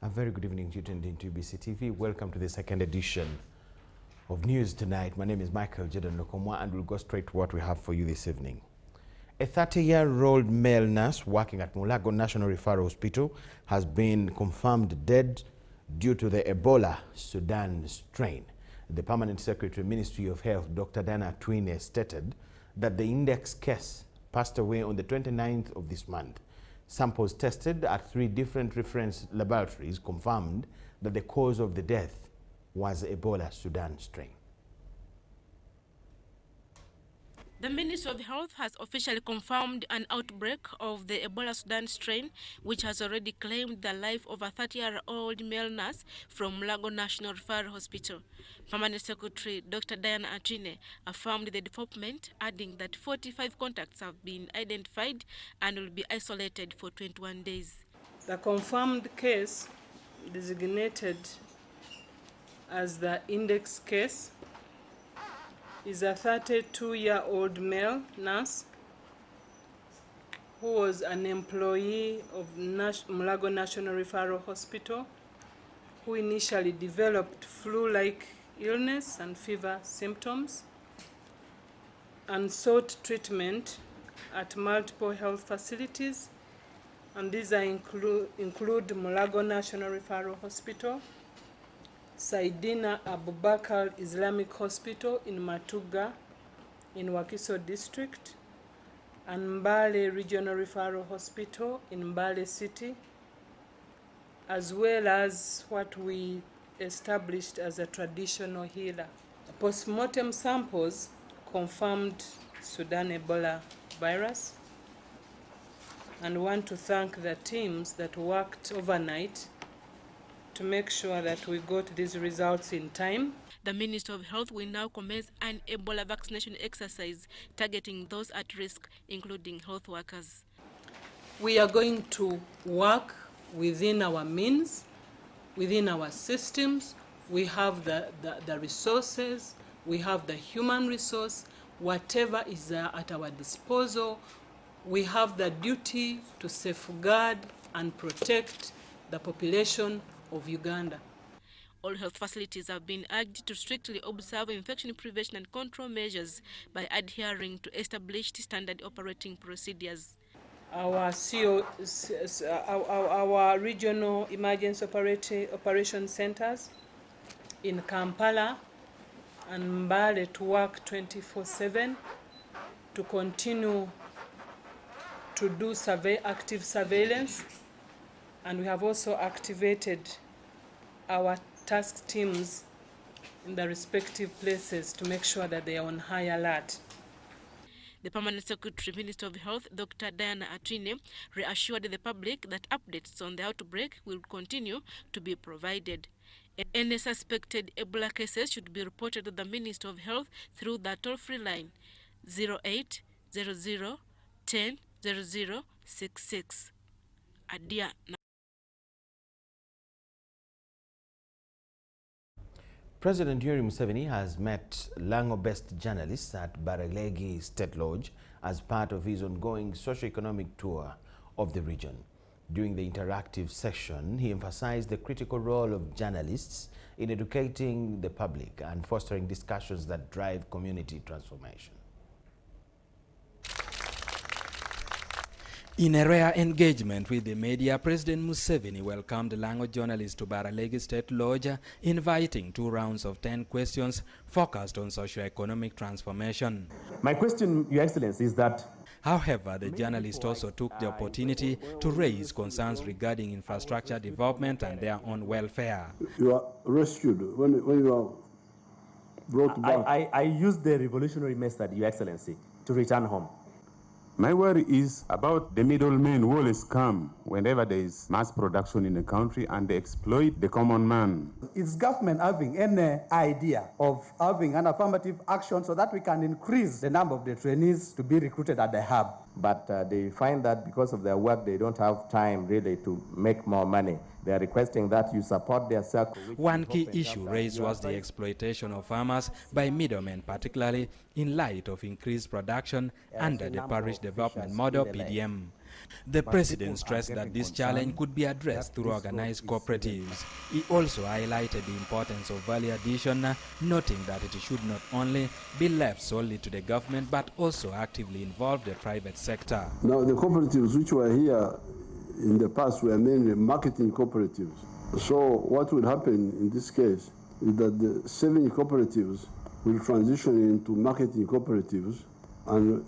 A very good evening to you tuned into UBC TV. Welcome to the second edition of News Tonight. My name is Michael Jordan Lokomwa, and we'll go straight to what we have for you this evening. A 30-year-old male nurse working at Mulago National Referral Hospital has been confirmed dead due to the Ebola Sudan strain. The Permanent Secretary, Ministry of Health, Dr. Diana Twine, stated that the index case passed away on the 29th of this month. Samples tested at 3 different reference laboratories confirmed that the cause of the death was Ebola Sudan strain. The Ministry of Health has officially confirmed an outbreak of the Ebola Sudan strain, which has already claimed the life of a 30-year-old male nurse from Mulago National Referral Hospital. Permanent Secretary Dr. Diana Twine affirmed the development, adding that 45 contacts have been identified and will be isolated for 21 days. The confirmed case, designated as the index case, is a 32-year-old male nurse who was an employee of Mulago National Referral Hospital, who initially developed flu-like illness and fever symptoms and sought treatment at multiple health facilities, and these include Mulago National Referral Hospital, Saidina Abubakar Islamic Hospital in Matuga in Wakiso District, and Mbale Regional Referral Hospital in Mbale City, as well as what we established as a traditional healer. Post-mortem samples confirmed Sudan Ebola virus, and want to thank the teams that worked overnight to make sure that we got these results in time. The Ministry of Health will now commence an Ebola vaccination exercise targeting those at risk, including health workers. We are going to work within our means, within our systems. We have the resources, we have the human resource, whatever is at our disposal. We have the duty to safeguard and protect the population of Uganda. All health facilities have been urged to strictly observe infection prevention and control measures by adhering to established standard operating procedures. Our regional emergency operation centers in Kampala and Mbale to work 24/7 to continue to do active surveillance, and we have also activated our task teams in the respective places to make sure that they are on high alert. The Permanent Secretary, Minister of Health, Dr. Diana Twine, reassured the public that updates on the outbreak will continue to be provided. Any suspected Ebola cases should be reported to the Minister of Health through the toll-free line 0800 10 0066. Adia. President Yoweri Museveni has met Lango-based journalists at Baralegi State Lodge as part of his ongoing socio-economic tour of the region. During the interactive session, he emphasized the critical role of journalists in educating the public and fostering discussions that drive community transformation. In a rare engagement with the media, President Museveni welcomed Lango journalists to Baralegi State Lodge, inviting 2 rounds of 10 questions focused on socio-economic transformation. My question, Your Excellency, is that... However, the journalists also took the opportunity to raise concerns regarding infrastructure development and their own welfare. You are rescued when you are brought back. I used the revolutionary method, Your Excellency, to return home. My worry is about the middlemen who always come whenever there is mass production in the country and they exploit the common man. Is government having any idea of having an affirmative action so that we can increase the number of the trainees to be recruited at the hub? But they find that because of their work, they don't have time really to make more money. They are requesting that you support their circle. One key issue raised was the exploitation of farmers by middlemen, particularly in light of increased production under the Parish Development Model, PDM. The president stressed that this challenge could be addressed through organized cooperatives. He also highlighted the importance of value addition, noting that it should not only be left solely to the government but also actively involve the private sector. Now, the cooperatives which were here in the past were mainly marketing cooperatives. So what will happen in this case is that the 7 cooperatives will transition into marketing cooperatives, and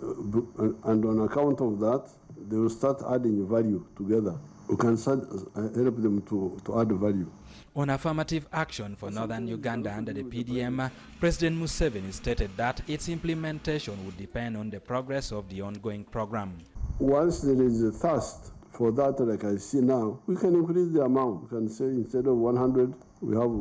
on account of that, they will start adding value together. We can start, help them to add value. On affirmative action for northern Uganda under the PDM, President Museveni stated that its implementation would depend on the progress of the ongoing program. Once there is a thirst for that, like I see now, we can increase the amount. We can say instead of 100, we have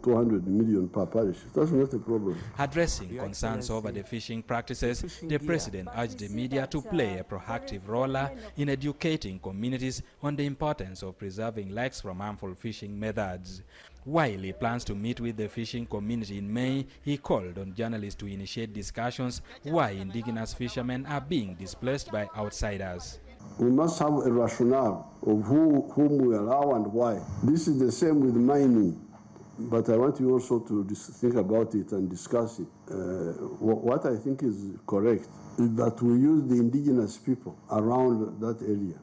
200 million per parish. That's not a problem. Addressing concerns over the fishing practices, the president urged the media to play a proactive role in educating communities on the importance of preserving lakes from harmful fishing methods. While he plans to meet with the fishing community in May, he called on journalists to initiate discussions why indigenous fishermen are being displaced by outsiders. We must have a rationale of whom we allow and why. This is the same with mining, but I want you also to think about it and discuss it. What I think is correct is that we use the indigenous people around that area.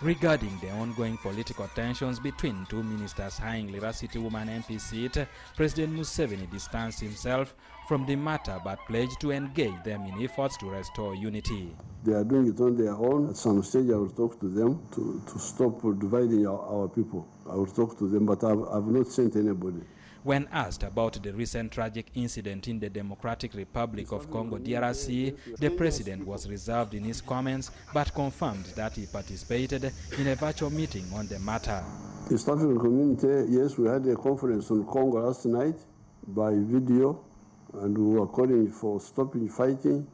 Regarding the ongoing political tensions between two ministers eyeing Lira City Woman MP seat, President Museveni distanced himself from the matter but pledged to engage them in efforts to restore unity. They are doing it on their own. At some stage I will talk to them to stop dividing our people. I will talk to them, but I've not sent anybody. When asked about the recent tragic incident in the Democratic Republic of Congo, DRC, the president was reserved in his comments but confirmed that he participated in a virtual meeting on the matter. East African community, yes, we had a conference on Congo last night by video, and we were calling for stopping fighting,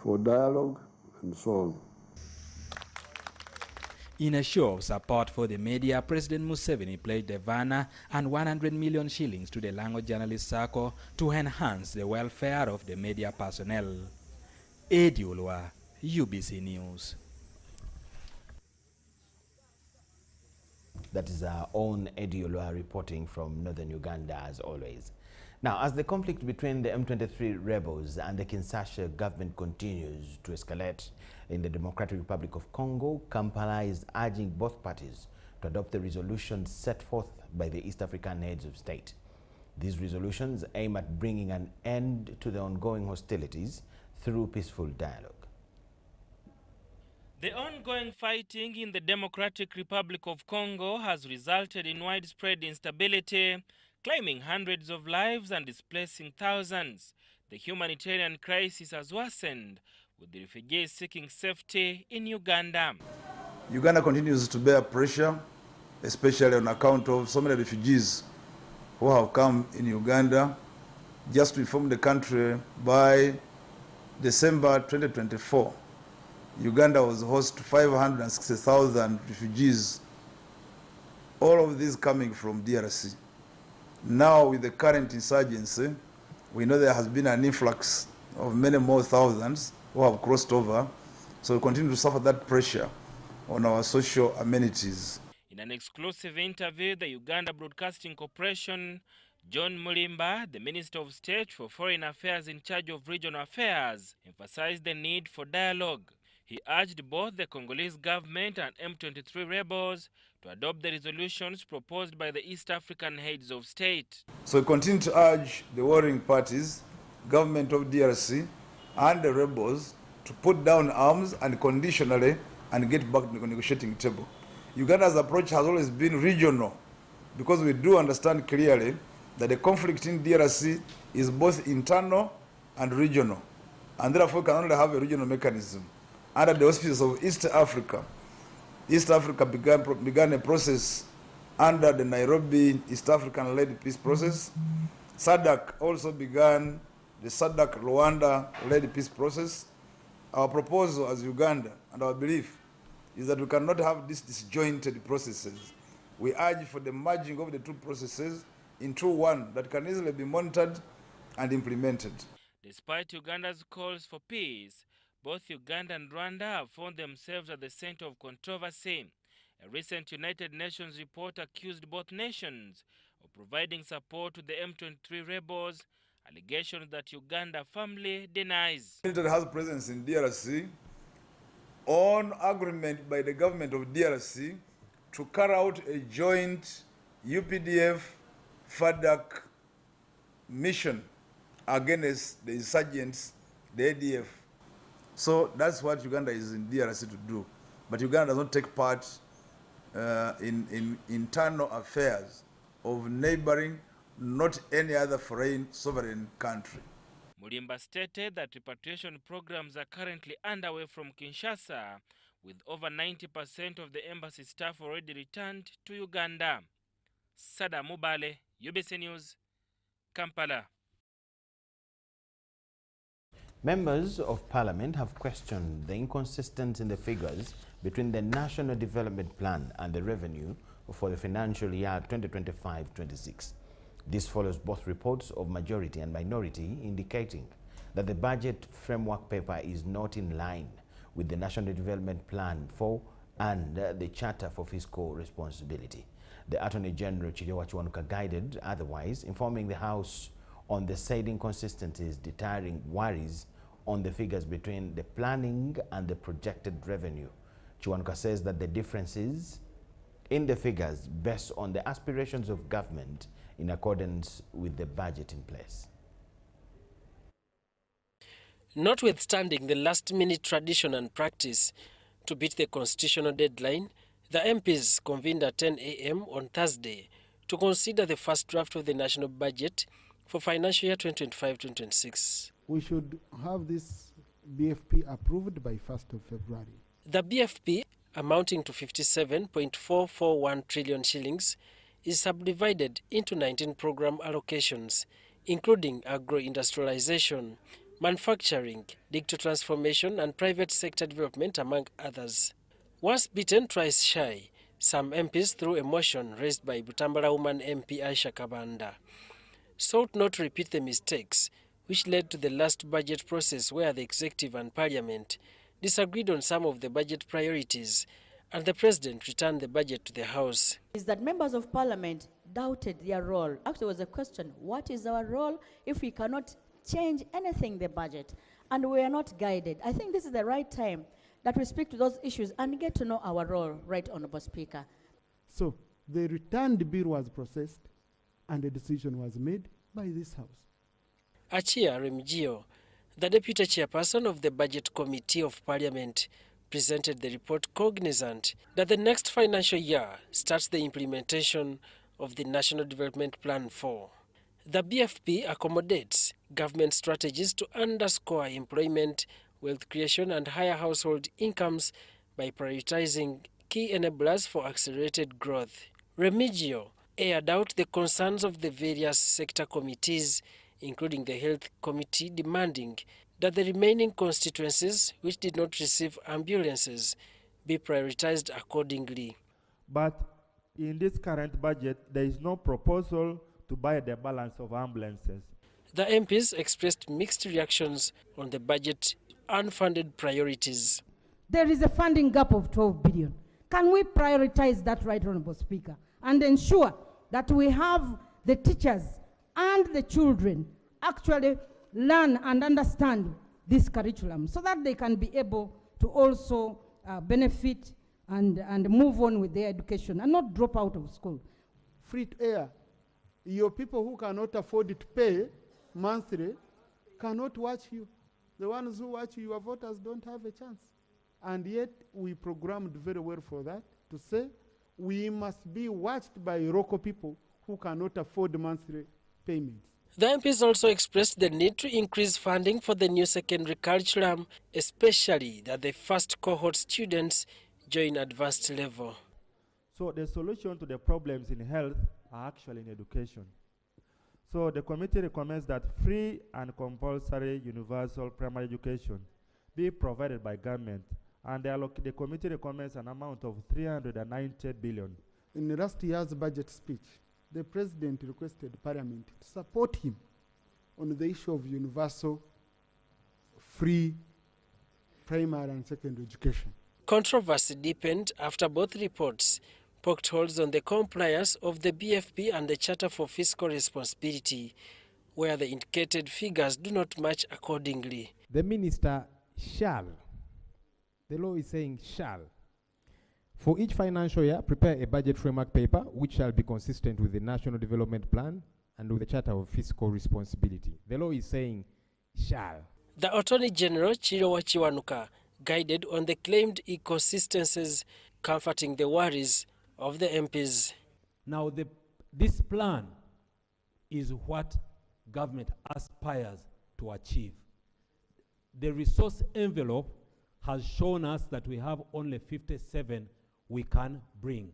for dialogue, and so on. In a show of support for the media, President Museveni pledged a van and 100 million shillings to the Lango Journalist Circle to enhance the welfare of the media personnel. Eddie Olwa, UBC News. That is our own Eddie Olwa reporting from northern Uganda, as always. Now, as the conflict between the M23 rebels and the Kinshasa government continues to escalate in the Democratic Republic of Congo, Kampala is urging both parties to adopt the resolutions set forth by the East African heads of state. These resolutions aim at bringing an end to the ongoing hostilities through peaceful dialogue. The ongoing fighting in the Democratic Republic of Congo has resulted in widespread instability, claiming hundreds of lives and displacing thousands. The humanitarian crisis has worsened, with the refugees seeking safety in Uganda. Uganda continues to bear pressure, especially on account of so many refugees who have come in Uganda. Just to inform the country, by December 2024, Uganda was host to 560,000 refugees, all of these coming from DRC. Now, with the current insurgency, we know there has been an influx of many more thousands who have crossed over, so we continue to suffer that pressure on our social amenities. In an exclusive interview, the Uganda Broadcasting Corporation, John Mulimba, the Minister of State for Foreign Affairs in charge of regional affairs, emphasized the need for dialogue. He urged both the Congolese government and M23 rebels to adopt the resolutions proposed by the East African heads of state. So we continue to urge the warring parties, government of DRC, and the rebels to put down arms and conditionally and get back to the negotiating table. Uganda's approach has always been regional, because we do understand clearly that the conflict in DRC is both internal and regional, and therefore we can only have a regional mechanism. Under the auspices of East Africa, East Africa began a process under the Nairobi East African-led peace process. SADC also began the SADC Rwanda-led peace process. Our proposal as Uganda and our belief is that we cannot have these disjointed processes. We urge for the merging of the two processes into one that can easily be monitored and implemented. Despite Uganda's calls for peace, Both Uganda and Rwanda have found themselves at the center of controversy. A recent United Nations report accused both nations of providing support to the M23 rebels, allegations that Uganda firmly denies. Military has presence in DRC on agreement by the government of DRC to carry out a joint UPDF FADC mission against the insurgents, the ADF. So that's what Uganda is in DRC to do. But Uganda does not take part in internal affairs of neighboring, not any other foreign sovereign country. Mulimba stated that repatriation programs are currently underway from Kinshasa, with over 90% of the embassy staff already returned to Uganda. Sada Mubale, UBC News, Kampala. Members of Parliament have questioned the inconsistency in the figures between the National Development Plan and the revenue for the financial year 2025-26. This follows both reports of majority and minority indicating that the budget framework paper is not in line with the National Development Plan and the Charter for Fiscal Responsibility. The Attorney General Chirewa Chiwanuka guided otherwise, informing the House on the said inconsistencies, deterring worries on the figures between the planning and the projected revenue. Chiwanuka says that the differences in the figures based on the aspirations of government in accordance with the budget in place. Notwithstanding the last-minute tradition and practice to beat the constitutional deadline, the MPs convened at 10 a.m. on Thursday to consider the first draft of the national budget for financial year 2025-2026. We should have this BFP approved by 1st of February. The BFP, amounting to 57.441 trillion shillings, is subdivided into 19 program allocations, including agro-industrialization, manufacturing, digital transformation, and private sector development, among others. Once beaten, twice shy, some MPs, through a motion raised by Butambala woman MP Aisha Kabanda, sought not to repeat the mistakes which led to the last budget process, where the Executive and Parliament disagreed on some of the budget priorities, and the President returned the budget to the House. Is that members of Parliament doubted their role. Actually, there was a question, what is our role if we cannot change anything in the budget? And we are not guided. I think this is the right time that we speak to those issues and get to know our role, Right Honourable Speaker. So the returned bill was processed and a decision was made by this House. Achia Remigio, the Deputy Chairperson of the Budget Committee of Parliament, presented the report cognizant that the next financial year starts the implementation of the National Development Plan 4. The BFP accommodates government strategies to underscore employment, wealth creation, and higher household incomes by prioritizing key enablers for accelerated growth. Remigio aired out the concerns of the various sector committees, including the Health Committee, demanding that the remaining constituencies which did not receive ambulances be prioritized accordingly. But in this current budget, there is no proposal to buy the balance of ambulances. The MPs expressed mixed reactions on the budget unfunded priorities. There is a funding gap of 12 billion. Can we prioritize that, Right Honourable Speaker, and ensure that we have the teachers and the children actually learn and understand this curriculum so that they can be able to also benefit and move on with their education and not drop out of school. Free air. Your people who cannot afford to pay monthly cannot watch you. The ones who watch you, your voters, don't have a chance. And yet we programmed very well for that, to say we must be watched by local people who cannot afford monthly payments. The MPs also expressed the need to increase funding for the new secondary curriculum, especially that the first cohort students join advanced level. So the solution to the problems in health are actually in education. So the committee recommends that free and compulsory universal primary education be provided by government, and the committee recommends an amount of 390 billion. In last year's budget speech, the President requested Parliament to support him on the issue of universal free primary and secondary education. Controversy deepened after both reports poked holes on the compliance of the BFP and the Charter for Fiscal Responsibility, where the indicated figures do not match accordingly. The minister shall, the law is saying shall, for each financial year, prepare a budget framework paper which shall be consistent with the National Development Plan and with the Charter of Fiscal Responsibility. The law is saying shall. The Attorney General, Chirowa Chiwanuka, guided on the claimed inconsistencies, comforting the worries of the MPs. Now, this plan is what government aspires to achieve. The resource envelope has shown us that we have only 57 we can bring.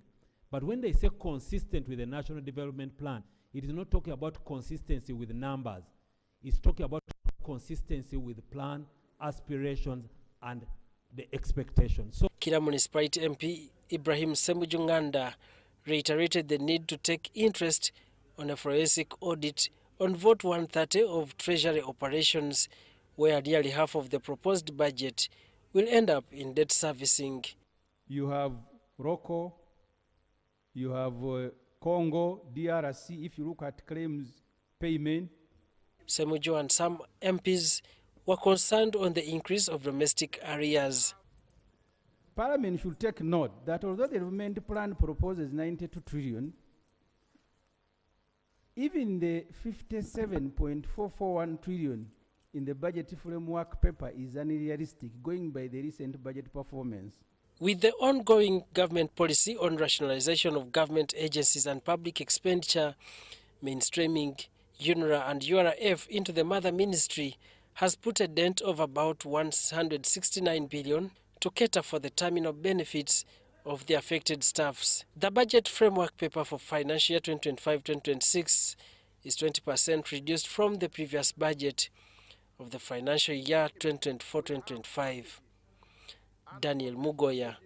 But when they say consistent with the National Development Plan, it is not talking about consistency with numbers. It's talking about consistency with plan, aspirations, and the expectations. So, Kira Municipality MP Ibrahim Semujunganda reiterated the need to take interest on a forensic audit on Vote 130 of Treasury operations, where nearly half of the proposed budget will end up in debt servicing. You have ROCO, you have Congo, DRC, if you look at claims payment. Semujo and some MPs were concerned on the increase of domestic arrears. Parliament should take note that although the development plan proposes 92 trillion, even the 57.441 trillion in the budget framework paper is unrealistic, going by the recent budget performance. With the ongoing government policy on rationalization of government agencies and public expenditure, mainstreaming UNRA and URF into the mother ministry has put a dent of about 169 billion to cater for the terminal benefits of the affected staffs. The budget framework paper for financial year 2025-2026 is 20% reduced from the previous budget of the financial year 2024-2025. Daniel Mugoya,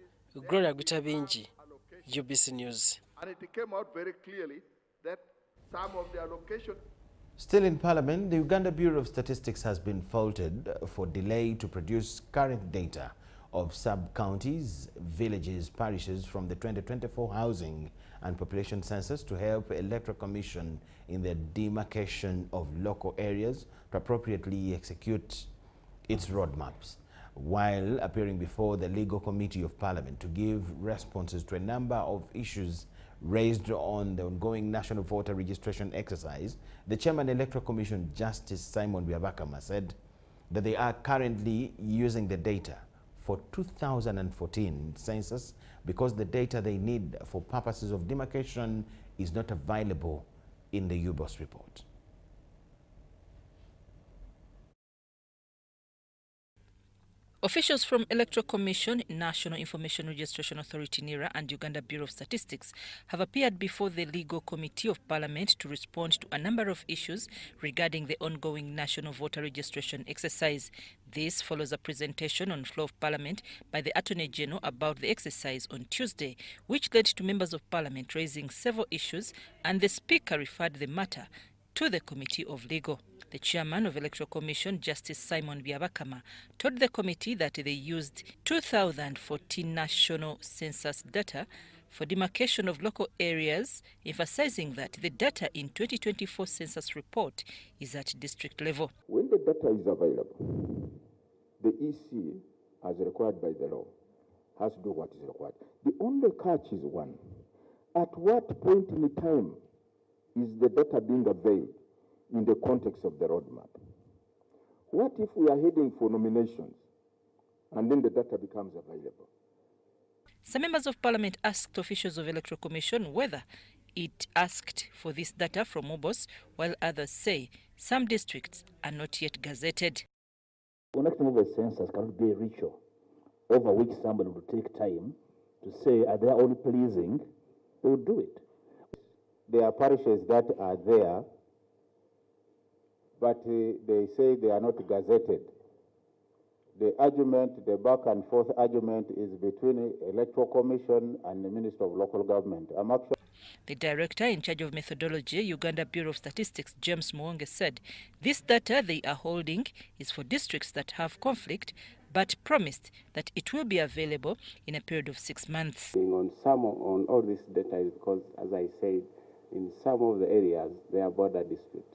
Gloria Gutabinji, UBC News. And it came out very clearly that some of the allocation. Still in Parliament, the Uganda Bureau of Statistics has been faulted for delay to produce current data of sub-counties, villages, parishes from the 2024 Housing and Population Census to help Electoral Commission in the demarcation of local areas to appropriately execute its roadmaps, while appearing before the Legal Committee of Parliament to give responses to a number of issues raised on the ongoing national voter registration exercise. The Chairman Electoral Commission, Justice Simon Byabakama, said that they are currently using the data for 2014 census because the data they need for purposes of demarcation is not available in the UBOS report. Officials from Electoral Commission, National Information Registration Authority NIRA and Uganda Bureau of Statistics have appeared before the Legal Committee of Parliament to respond to a number of issues regarding the ongoing national voter registration exercise. This follows a presentation on floor of Parliament by the Attorney General about the exercise on Tuesday, which led to members of Parliament raising several issues, and the Speaker referred the matter to the Committee of Legal. The Chairman of Electoral Commission, Justice Simon Byabakama, told the committee that they used 2014 national census data for demarcation of local areas, emphasizing that the data in 2024 census report is at district level. When the data is available, the EC, as required by the law, has to do what is required. The only catch is one. At what point in time is the data being availed in the context of the roadmap? What if we are heading for nominations and then the data becomes available? Some members of Parliament asked officials of Electoral Commission whether it asked for this data from UBOS, while others say some districts are not yet gazetted. Conducting of a census cannot be a ritual over which somebody will take time to say, are they all pleasing? They will do it. There are parishes that are there, but they say they are not gazetted. The argument, the back and forth argument is between the Electoral Commission and the Minister of Local Government. The director in charge of methodology, Uganda Bureau of Statistics, James Muwonge, said this data they are holding is for districts that have conflict, but promised that it will be available in a period of 6 months. On all this data is because, as I said, in some of the areas there are border disputes,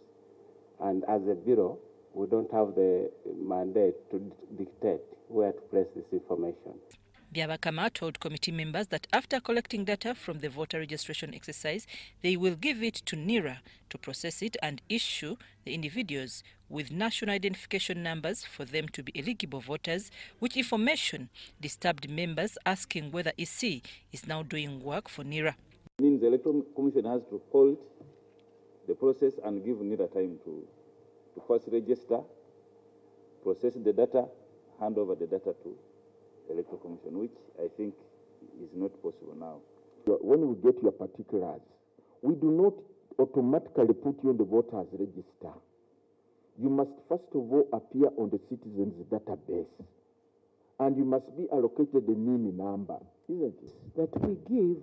and as a bureau, we don't have the mandate to dictate where to place this information. Byabakama told committee members that after collecting data from the voter registration exercise, they will give it to NIRA to process it and issue the individuals with national identification numbers for them to be eligible voters, which information disturbed members asking whether EC is now doing work for NIRA. It means the Electoral Commission has to halt the process and give NIRA time to first register, process the data, hand over the data to Electoral Commission, which I think is not possible now. When you get your particulars, we do not automatically put you on the voters register. You must first of all appear on the citizens database, and you must be allocated a NIN number, isn't it? That we give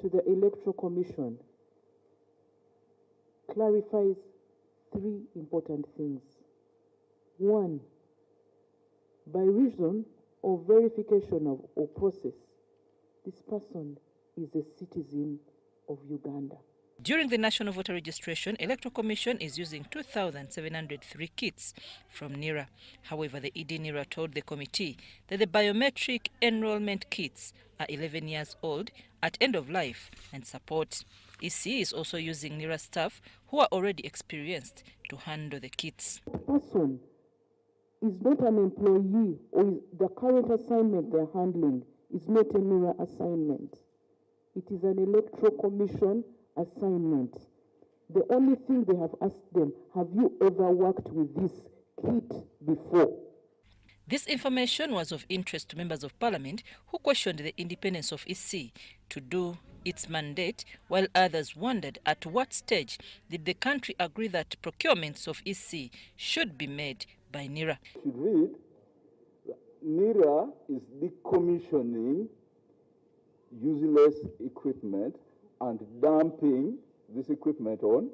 to the Electoral Commission clarifies 3 important things. 1, by reason of verification of or process, this person is a citizen of Uganda. During the National Voter Registration, Electoral Commission is using 2,703 kits from NIRA. However, the ED NIRA told the committee that the biometric enrollment kits are 11 years old, at end of life, and support. EC is also using NIRA staff who are already experienced to handle the kits. The person is not an employee, or the current assignment they're handling is not a NIRA assignment. It is an Electoral Commission assignment. The only thing they have asked them, have you ever worked with this kit before? This information was of interest to members of Parliament who questioned the independence of EC to do its mandate, while others wondered at what stage did the country agree that procurements of EC should be made by NIRA. You should read, NIRA is decommissioning useless equipment and dumping this equipment on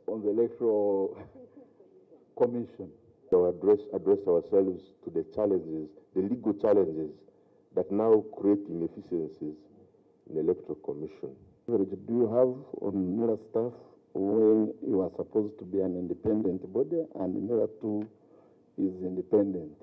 the Electoral Commission. To address ourselves to the challenges, the legal challenges that now create inefficiencies in the Electoral Commission. Do you have on NIRA staff when you are supposed to be an independent body and NIRA too is independent?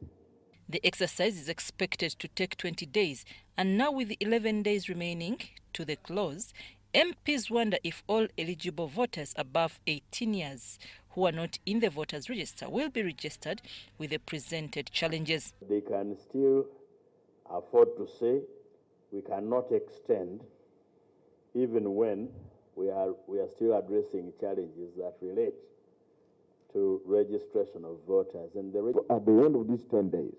The exercise is expected to take 20 days, and now with the 11 days remaining to the close, MPs wonder if all eligible voters above 18 years who are not in the voters register will be registered with the presented challenges. They can still afford to say we cannot extend even when we are still addressing challenges that relate to registration of voters. And at the end of these 10 days,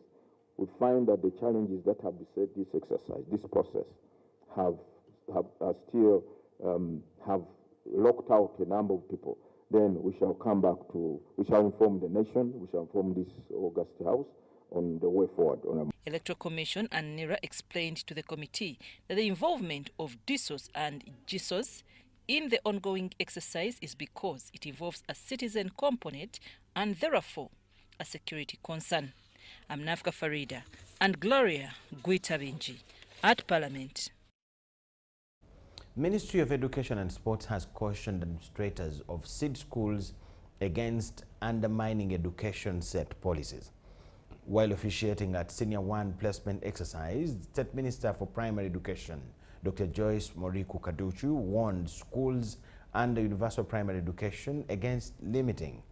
we find that the challenges that have beset this exercise, this process, have locked out a number of people. Then we shall come back to, we shall inform the nation, we shall inform this August House on the way forward. Electoral Commission and NIRA explained to the committee that the involvement of DSOS and GSOS in the ongoing exercise is because it involves a citizen component and therefore a security concern. I'm Nafka Farida and Gloria Guitabinji at Parliament. Ministry of Education and Sports has cautioned administrators of seed schools against undermining education set policies. While officiating at Senior 1 placement exercise, State Minister for Primary Education, Dr. Joyce Moriku Kaduchu, warned schools under universal primary education against limiting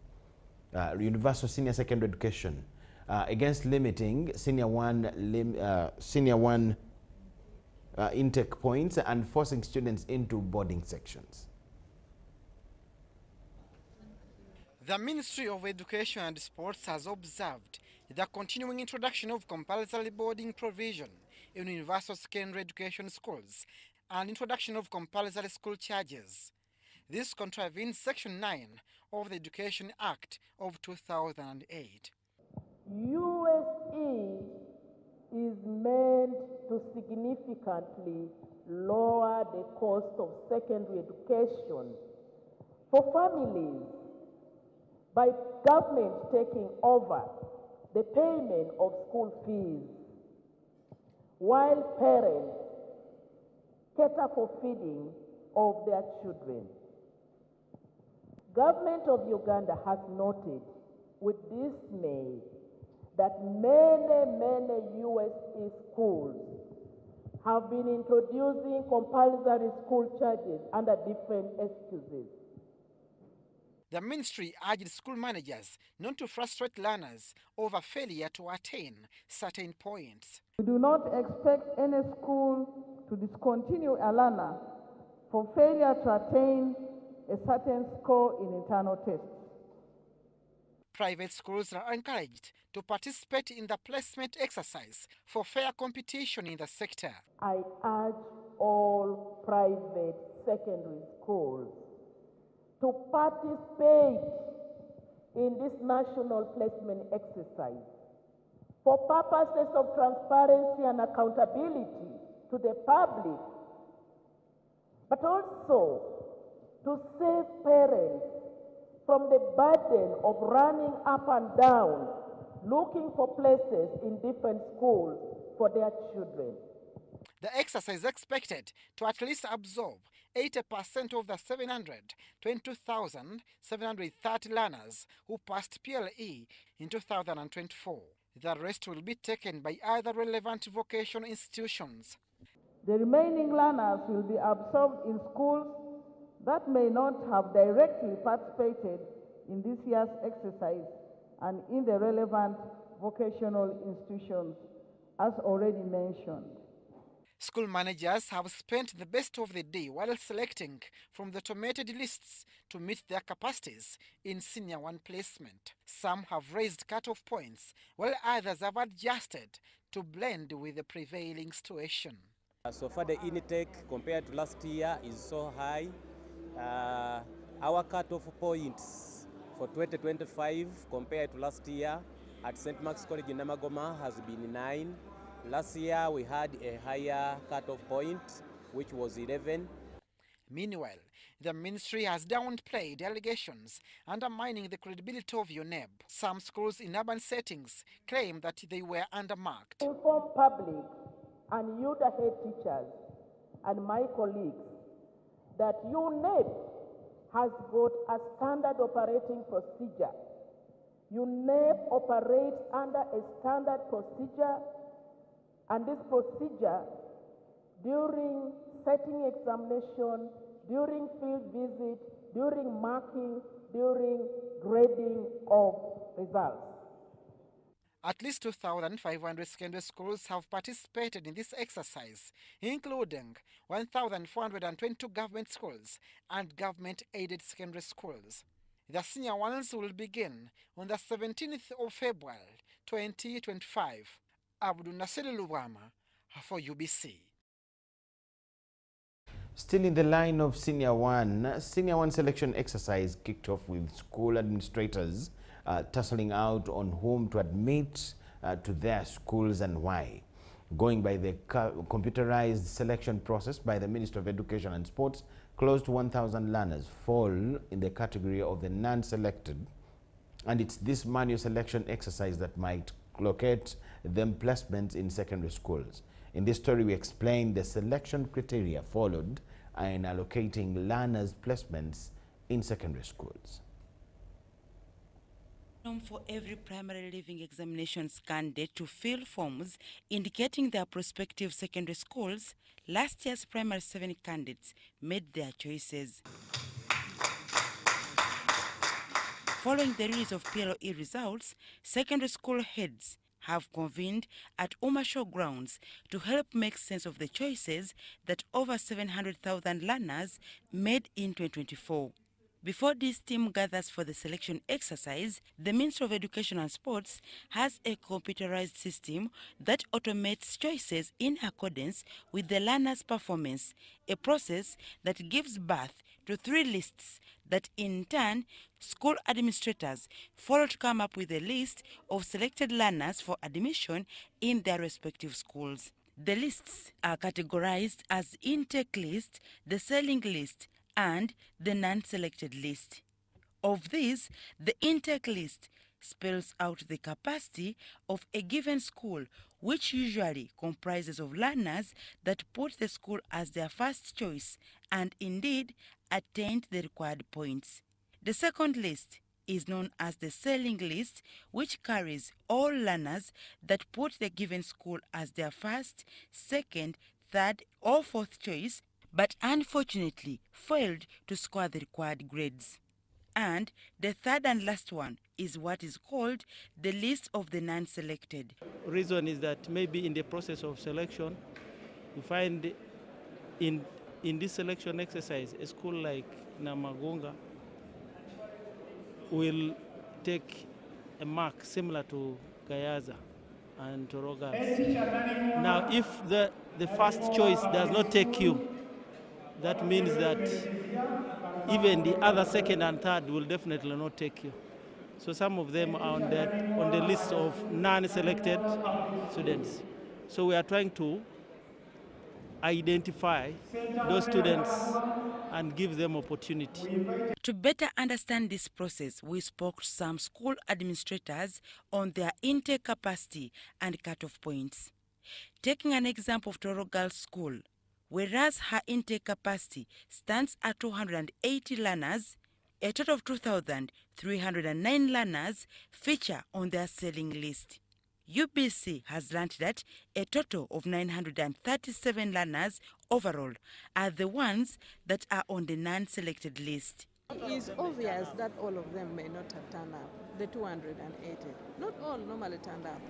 universal senior secondary education against limiting Senior 1 intake points and forcing students into boarding sections. The Ministry of Education and Sports has observed the continuing introduction of compulsory boarding provision in universal secondary education schools and introduction of compulsory school charges. This contravenes Section 9 of the Education Act of 2008. USE is meant to significantly lower the cost of secondary education for families by government taking over the payment of school fees, while parents cater for feeding of their children. Government of Uganda has noted with dismay that many USE schools have been introducing compulsory school charges under different excuses. The ministry urged school managers not to frustrate learners over failure to attain certain points. We do not expect any school to discontinue a learner for failure to attain a certain score in internal tests. Private schools are encouraged to participate in the placement exercise for fair competition in the sector. I urge all private secondary schools to participate in this national placement exercise for purposes of transparency and accountability to the public, but also to save parents from the burden of running up and down looking for places in different schools for their children. The exercise is expected to at least absorb 80% of the 722,730 learners who passed PLE in 2024. The rest will be taken by other relevant vocational institutions. The remaining learners will be absorbed in schools that may not have directly participated in this year's exercise and in the relevant vocational institutions, as already mentioned. School managers have spent the best of the day while selecting from the automated lists to meet their capacities in Senior 1 placement. Some have raised cut-off points, while others have adjusted to blend with the prevailing situation. So far the intake compared to last year is so high. Our cut-off points for 2025 compared to last year at St. Mark's College in Namagoma has been 9. Last year we had a higher cut-off point, which was 11. Meanwhile, the ministry has downplayed allegations undermining the credibility of UNEB. Some schools in urban settings claim that they were undermarked. Inform public and UDA head teachers and my colleagues that UNEB has got a standard operating procedure. UNEB operates under a standard procedure, and this procedure, during setting examination, during field visit, during marking, during grading of results. At least 2,500 secondary schools have participated in this exercise, including 1,422 government schools and government-aided secondary schools. The senior ones will begin on the 17th of February 2025. Abdul Nasir Lubama for UBC. Still in the line of Senior 1 selection exercise kicked off with school administrators tussling out on whom to admit to their schools and why. Going by the computerized selection process by the Ministry of Education and Sports, close to 1,000 learners fall in the category of the non-selected, and it's this manual selection exercise that might locate them placements in secondary schools. In this story, we explain the selection criteria followed in allocating learners' placements in secondary schools. For every primary leaving examinations candidate to fill forms indicating their prospective secondary schools, last year's primary 7 candidates made their choices. Following the release of PLE results, secondary school heads have convened at Umasho grounds to help make sense of the choices that over 700,000 learners made in 2024. Before this team gathers for the selection exercise, the Ministry of Education and Sports has a computerized system that automates choices in accordance with the learner's performance, a process that gives birth to 3 lists that in turn school administrators follow to come up with a list of selected learners for admission in their respective schools. The lists are categorized as intake list, the selling list, and the non-selected list. Of these, the intake list spells out the capacity of a given school, which usually comprises of learners that put the school as their first choice and indeed attained the required points. The second list is known as the selling list, which carries all learners that put the given school as their first, second, third or fourth choice, but unfortunately failed to score the required grades. And the third and last one is what is called the list of the non-selected. Reason is that maybe in the process of selection, you find in this selection exercise, a school like Namagonga will take a mark similar to Gayaza and Toroga. Now, if the first choice does not take you, that means that even the other second and third will definitely not take you. So some of them are on the list of non-selected students. So we are trying to identify those students and give them opportunity. To better understand this process, we spoke to some school administrators on their intake capacity and cutoff points. Taking an example of Toro Girls School, whereas her intake capacity stands at 280 learners, a total of 2,309 learners feature on their selling list. UBC has learned that a total of 937 learners overall are the ones that are on the non-selected list. It's obvious that all of them may not have turned up, the 280. Not all normally turned up.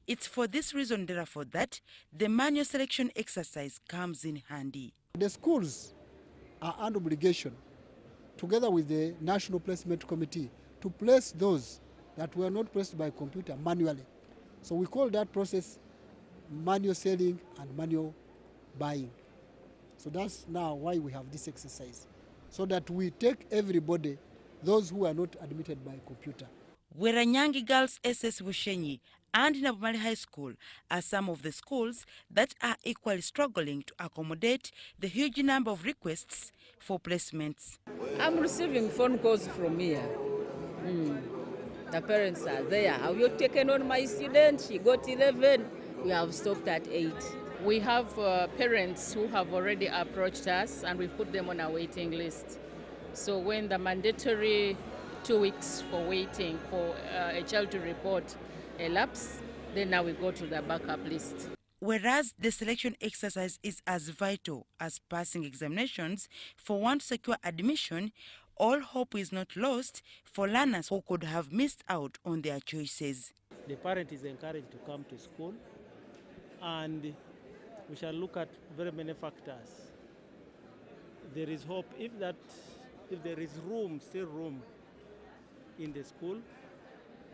It's for this reason, therefore, that the manual selection exercise comes in handy. The schools are under obligation, together with the National Placement Committee, to place those that were not placed by computer manually. So we call that process manual selling and manual buying. So that's now why we have this exercise, so that we take everybody, those who are not admitted by computer. Weranyangi Girls SS Bushenyi and Nabumali High School are some of the schools that are equally struggling to accommodate the huge number of requests for placements. I'm receiving phone calls from here. The parents are there. Have you taken on my student? She got 11. We have stopped at 8. We have parents who have already approached us and we've put them on a waiting list. So when the mandatory 2 weeks for waiting for a child to report elapse, then now we go to the backup list. Whereas the selection exercise is as vital as passing examinations for one to secure admission, all hope is not lost for learners who could have missed out on their choices. The parent is encouraged to come to school, and we shall look at very many factors. There is hope if there is still room in the school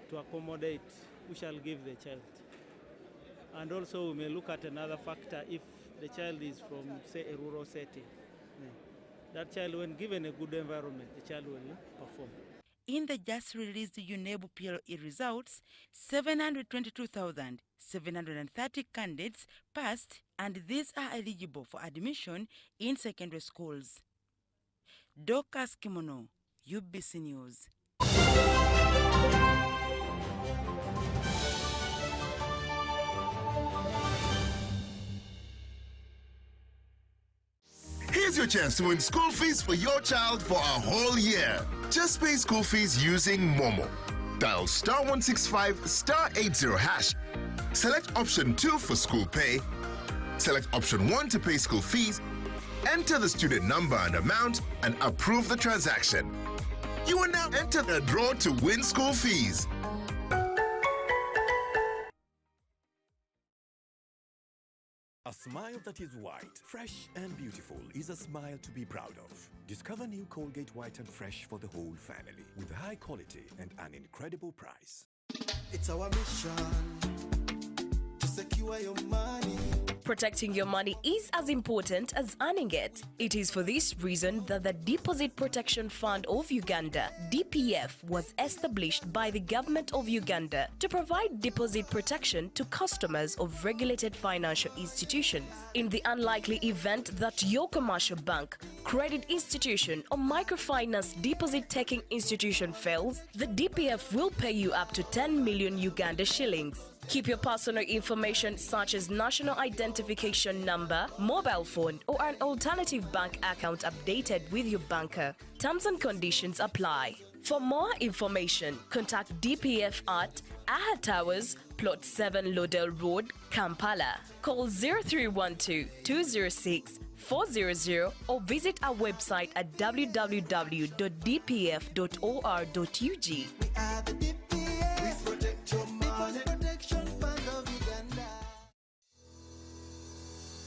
to accommodate, we shall give the child. And also we may look at another factor if the child is from, say, a rural setting. That child, when given a good environment, the child will perform. In the just released UNEB PLE results, 722,730 candidates passed, and these are eligible for admission in secondary schools. Dorcas Kimono, UBC News. Here's your chance to win school fees for your child for a whole year. Just pay school fees using Momo. Dial *165 *80#. Select option 2 for school pay. Select option 1 to pay school fees. Enter the student number and amount and approve the transaction. You are now entered a draw to win school fees. A smile that is white, fresh and beautiful is a smile to be proud of. Discover new Colgate White and Fresh for the whole family with high quality and an incredible price. It's our mission to secure your money. Protecting your money is as important as earning it. It is for this reason that the Deposit Protection Fund of Uganda, DPF, was established by the government of Uganda to provide deposit protection to customers of regulated financial institutions. In the unlikely event that your commercial bank, credit institution or microfinance deposit-taking institution fails, the DPF will pay you up to 10 million Uganda shillings. Keep your personal information such as national identification number, mobile phone, or an alternative bank account updated with your banker. Terms and conditions apply. For more information, contact DPF at Aha Towers, Plot 7 Lodell Road, Kampala. Call 0312-206-400 or visit our website at www.dpf.or.ug.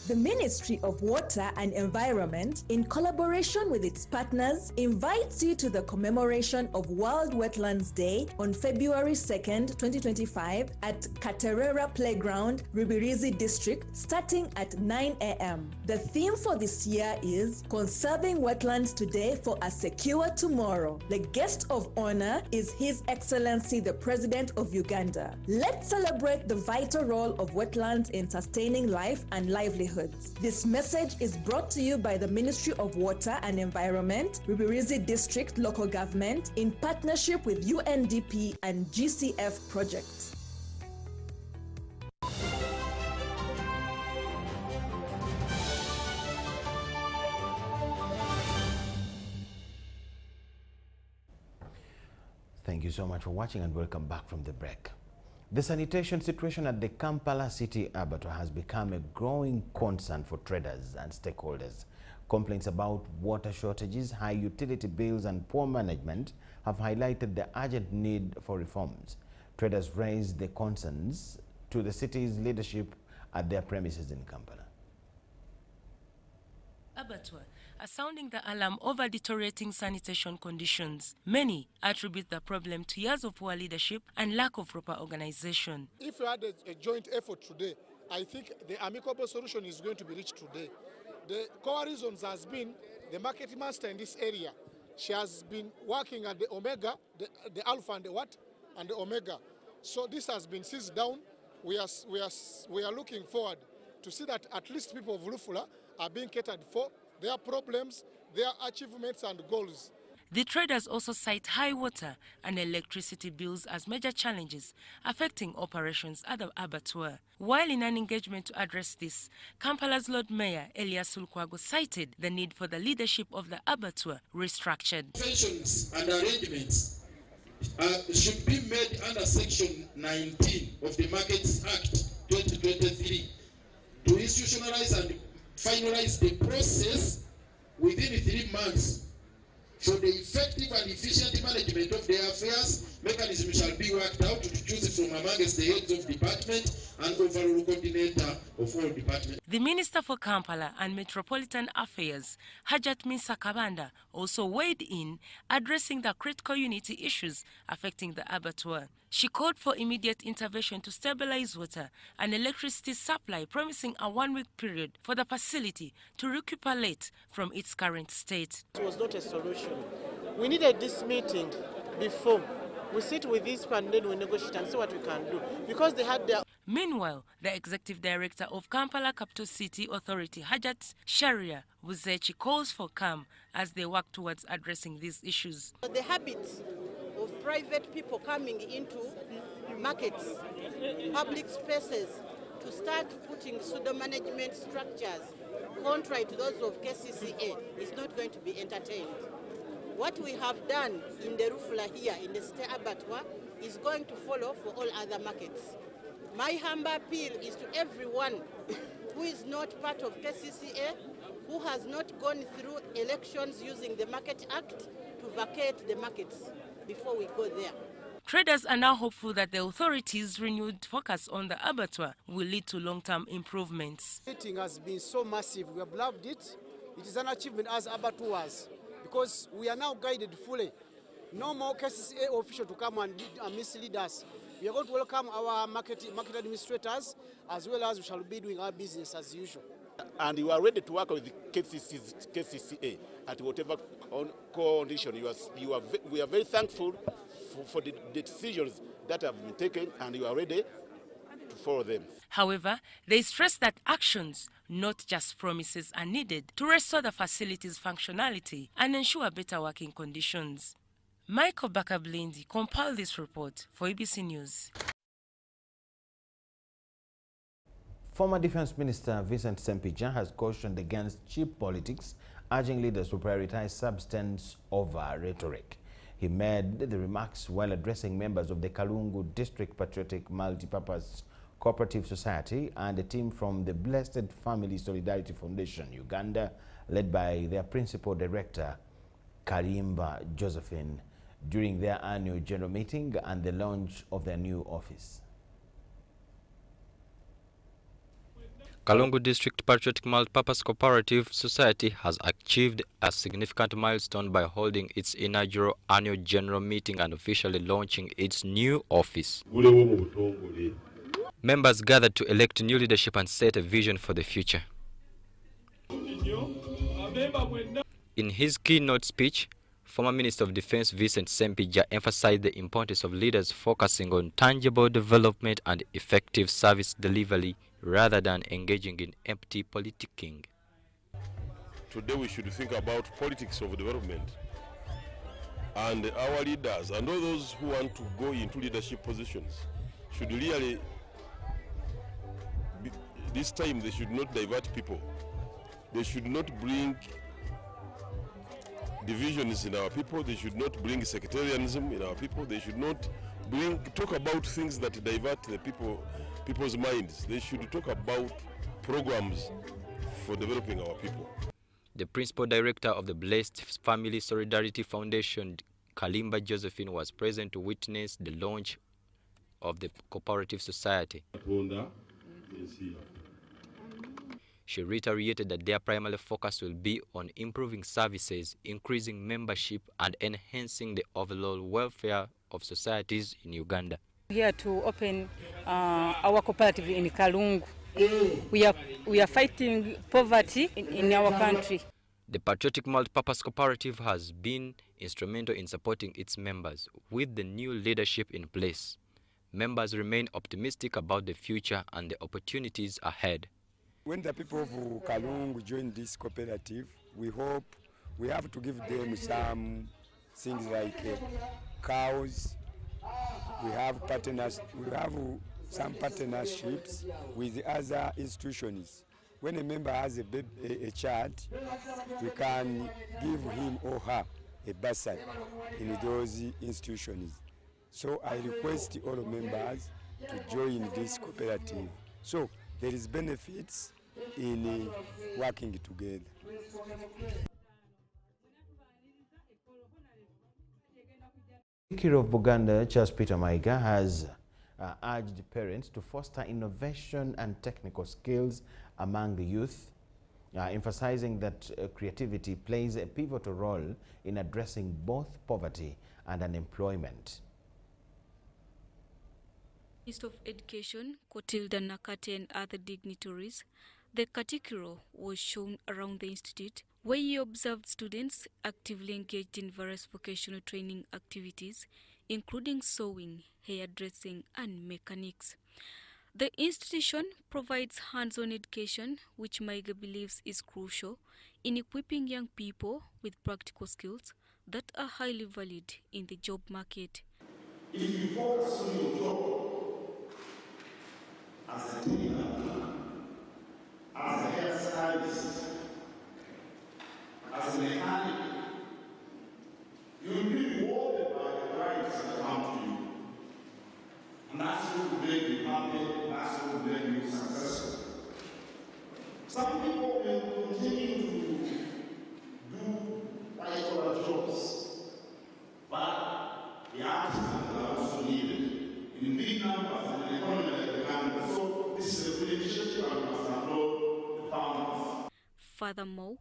The Ministry of Water and Environment, in collaboration with its partners, invites you to the commemoration of World Wetlands Day on February 2nd, 2025 at Katerera Playground, Rubirizi District, starting at 9 a.m. The theme for this year is Conserving Wetlands Today for a Secure Tomorrow. The guest of honor is His Excellency the President of Uganda. Let's celebrate the vital role of wetlands in sustaining life and livelihood. This message is brought to you by the Ministry of Water and Environment, Rubirizi District Local Government, in partnership with UNDP and GCF projects. Thank you so much for watching and welcome back from the break. The sanitation situation at the Kampala City Abattoir has become a growing concern for traders and stakeholders. Complaints about water shortages, high utility bills and poor management have highlighted the urgent need for reforms. Traders raised the concerns to the city's leadership at their premises in Kampala. Abattoir are sounding the alarm over deteriorating sanitation conditions. Many attribute the problem to years of poor leadership and lack of proper organization. If we had a joint effort today, I think the amicable solution is going to be reached today. The core reasons has been the market master in this area. She has been working at the Omega, the Alpha and the what? And the Omega. So this has been seized down. We are looking forward to see that at least people of Lufula are being catered for, their problems, their achievements and goals. The traders also cite high water and electricity bills as major challenges affecting operations at the abattoir. While in an engagement to address this, Kampala's Lord Mayor Elias Lukwago cited the need for the leadership of the abattoir restructured. Conventions and arrangements should be made under Section 19 of the Markets Act 2023 to institutionalize and finalize the process within 3 months for the effective and efficient management of their affairs. Mechanism shall be worked out to choose from amongst the heads of department and overall coordinator of all departments. The Minister for Kampala and Metropolitan Affairs, Hajat Misa Kabanda, also weighed in, addressing the critical unity issues affecting the abattoir. She called for immediate intervention to stabilize water and electricity supply, promising a 1-week period for the facility to recuperate from its current state. It was not a solution. We needed this meeting before we sit with this and then we negotiate and see what we can do, because they had their... Meanwhile, the executive director of Kampala Capital City Authority, Hajat Sharia Buzechi, calls for calm as they work towards addressing these issues. The habits of private people coming into markets, public spaces, to start putting pseudo-management structures contrary to those of KCCA is not going to be entertained. What we have done in the Rufula here, in the State Abattoir, is going to follow for all other markets. My humble appeal is to everyone who is not part of KCCA, who has not gone through elections using the Market Act, to vacate the markets before we go there. Traders are now hopeful that the authorities' renewed focus on the abattoir will lead to long-term improvements. The meeting has been so massive. We have loved it. It is an achievement as abattoirs, because we are now guided fully. No more KCCA official to come and mislead us. We are going to welcome our market administrators, as well as we shall be doing our business as usual. And you are ready to work with the KCCA at whatever condition. We are very thankful for the decisions that have been taken, and you are ready to follow them. However, they stress that actions, not just promises, are needed to restore the facility's functionality and ensure better working conditions. Michael Bakablindi compiled this report for ABC News. Former Defense Minister Vincent Sempija has cautioned against cheap politics, urging leaders to prioritize substance over rhetoric. He made the remarks while addressing members of the Kalungu District Patriotic Multipurpose Cooperative Society and a team from the Blessed Family Solidarity Foundation, Uganda, led by their principal director, Kalimba Josephine, during their annual general meeting and the launch of their new office. Kalungu District Patriotic Multipurpose Cooperative Society has achieved a significant milestone by holding its inaugural annual general meeting and officially launching its new office. Members gathered to elect new leadership and set a vision for the future. In his keynote speech, former Minister of Defense Vincent Sempija emphasized the importance of leaders focusing on tangible development and effective service delivery rather than engaging in empty politicking. Today we should think about politics of development, and our leaders and all those who want to go into leadership positions should really, this time they should not divert people. They should not bring divisions in our people. They should not bring sectarianism in our people. They should not talk about things that divert the people's minds. They should talk about programs for developing our people. The principal director of the Blessed Family Solidarity Foundation, Kalimba Josephine, was present to witness the launch of the Cooperative Society. She reiterated that their primary focus will be on improving services, increasing membership, and enhancing the overall welfare of societies in Uganda. Here to open our cooperative in Kalungu. We are fighting poverty in our country. The Patriotic Multipurpose Cooperative has been instrumental in supporting its members. With the new leadership in place, members remain optimistic about the future and the opportunities ahead. When the people of Kalungu join this cooperative, we hope we have to give them some things like cows. We have partners. We have some partnerships with other institutions. When a member has a child, we can give him or her a bursary in those institutions. So I request all members to join this cooperative. So there is benefits in working together. Speaker of Buganda, Charles Peter Maiga, has urged parents to foster innovation and technical skills among the youth, emphasizing that creativity plays a pivotal role in addressing both poverty and unemployment. Minister of Education, Kotilda Nakate, and other dignitaries, the Katikiro was shown around the institute, where he observed students actively engaged in various vocational training activities, including sewing, hairdressing, and mechanics. The institution provides hands-on education, which Maiga believes is crucial in equipping young people with practical skills that are highly valued in the job market. If you focus on your job as a cleaner, as a hairstylist, as a mechanic, you'll be rewarded by the rights that come to you. And that's what will make you happy, that's what will make you successful. Some people will continue to do white-collar jobs, but the artisans are also needed in big numbers in an economy like Uganda. So this is a good initiative and we must applaud the farmers. Furthermore,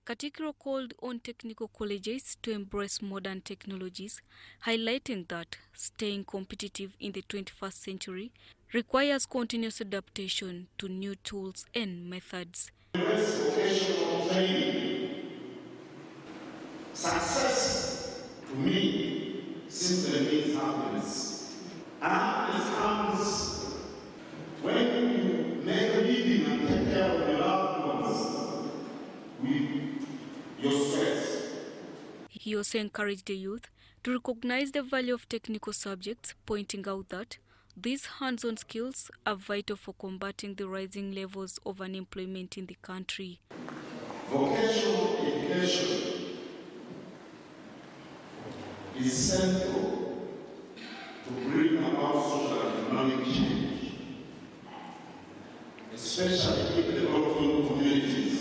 Katikiro called on technical colleges to embrace modern technologies, highlighting that staying competitive in the 21st century requires continuous adaptation to new tools and methods. Vocational training. Success, to me, simply means happiness. And happiness comes when He also encouraged the youth to recognize the value of technical subjects, pointing out that these hands-on skills are vital for combating the rising levels of unemployment in the country. Vocational education is central to bring about social and economic change, especially in developing communities.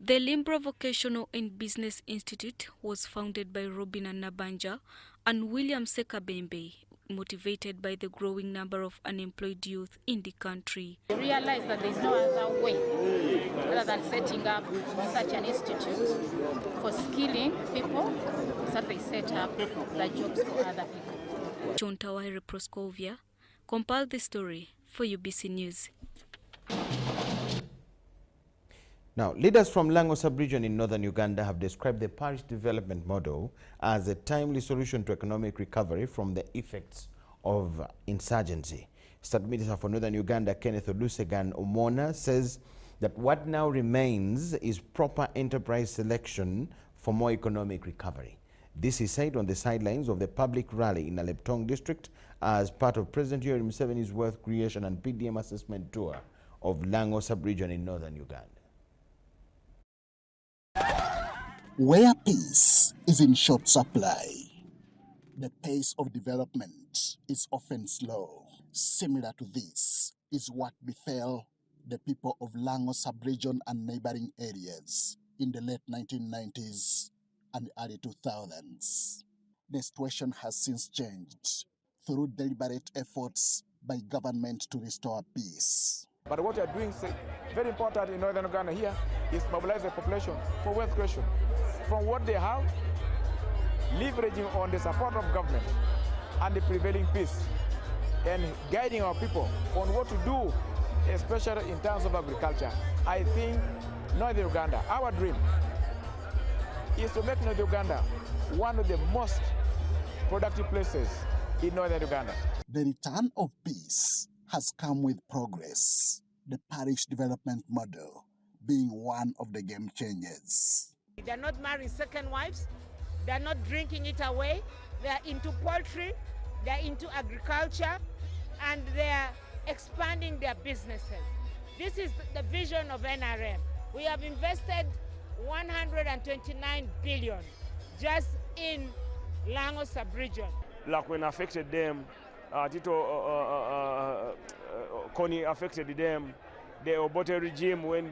The Limbra Vocational and Business Institute was founded by Robin Nabanja and William Sekabembe, motivated by the growing number of unemployed youth in the country. They realized that there is no other way other than setting up such an institute for skilling people, so that they set up the jobs for other people. John Tawahiri Proskovia compiled the story for UBC News. Now, leaders from Lango sub-region in northern Uganda have described the parish development model as a timely solution to economic recovery from the effects of insurgency. State Minister for Northern Uganda, Kenneth Olusegun Omona, says that what now remains is proper enterprise selection for more economic recovery. This he said on the sidelines of the public rally in Aleptong district as part of President Yoweri Museveni's wealth creation and PDM assessment tour of Lango sub-region in northern Uganda. Where peace is in short supply, the pace of development is often slow. Similar to this is what befell the people of Lango sub-region and neighboring areas in the late 1990s and early 2000s. The situation has since changed through deliberate efforts by government to restore peace. But what we are doing is very important in northern Uganda here is mobilize the population for wealth creation. From what they have, leveraging on the support of government and the prevailing peace, and guiding our people on what to do, especially in terms of agriculture. I think northern Uganda, our dream is to make northern Uganda one of the most productive places in northern Uganda. The return of peace has come with progress, the parish development model being one of the game changers. They're not marrying second wives, they're not drinking it away, they're into poultry, they're into agriculture, and they're expanding their businesses. This is the vision of NRM. We have invested 129 billion just in Lango sub-region. Like when affected them, Kony affected them, the Obote regime, when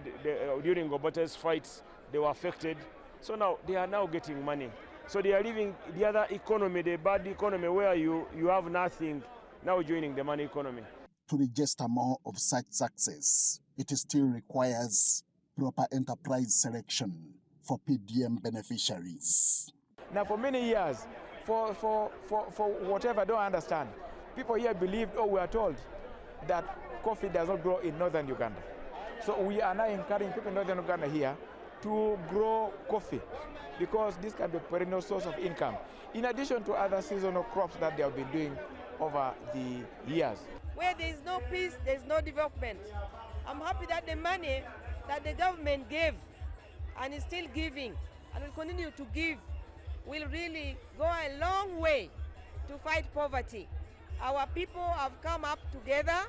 during Obote's fights, they were affected. So now they are now getting money. So they are leaving the other economy, the bad economy where you have nothing, now joining the money economy. To register more of such success, it still requires proper enterprise selection for PDM beneficiaries. Now for many years, for whatever I don't understand, people here believed, or we are told, that coffee does not grow in northern Uganda. So we are now encouraging people in northern Uganda here to grow coffee, because this can be a perennial source of income, in addition to other seasonal crops that they have been doing over the years. Where there is no peace, there is no development. I'm happy that the money that the government gave and is still giving and will continue to give will really go a long way to fight poverty. Our people have come up together.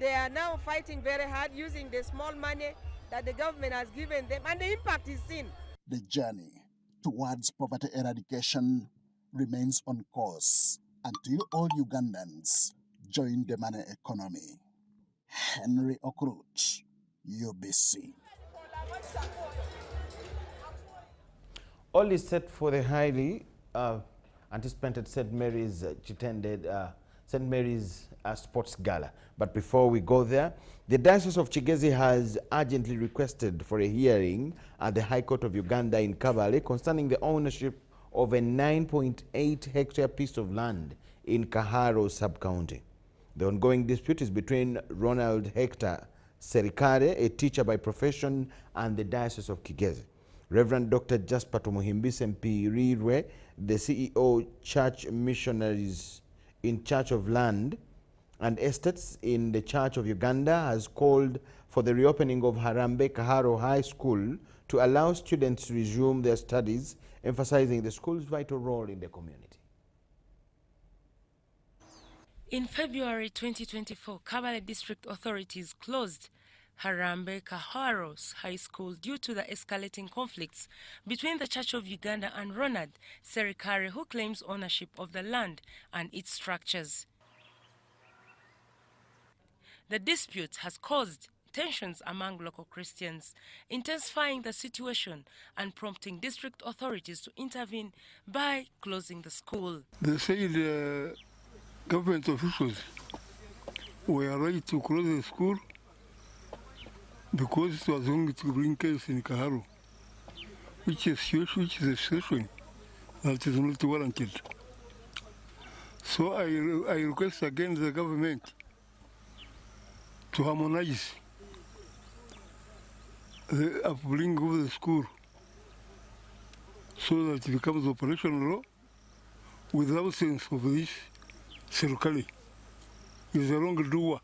They are now fighting very hard using the small money that the government has given them, and the impact is seen. The journey towards poverty eradication remains on course until all Ugandans join the money economy. Henry Okrut, UBC. All is set for the highly anticipated St. Mary's Sports Gala. But before we go there, the Diocese of Kigezi has urgently requested for a hearing at the High Court of Uganda in Kampala concerning the ownership of a 9.8 hectare piece of land in Kaharo sub-county. The ongoing dispute is between Ronald Hector Serikare, a teacher by profession, and the Diocese of Kigezi. Reverend Dr. Jasper Tumuhimbise Mpirirwe, the CEO Church Missionaries in Church of Land and Estates in the Church of Uganda, has called for the reopening of Harambe Kaharo High School to allow students to resume their studies emphasizing the school's vital role in the community. In February 2024, Kampala district authorities closed Harambe Kaharo's high school due to the escalating conflicts between the Church of Uganda and Ronald Serikare, who claims ownership of the land and its structures. The dispute has caused tensions among local Christians, intensifying the situation and prompting district authorities to intervene by closing the school. They said government officials were right to close the school because it was going to bring chaos in Kaharo, which is a situation that is not warranted. So I request again the government to harmonize the upbringing of the school so that it becomes operational with the absence of this Serikali. Is a wrongdoer.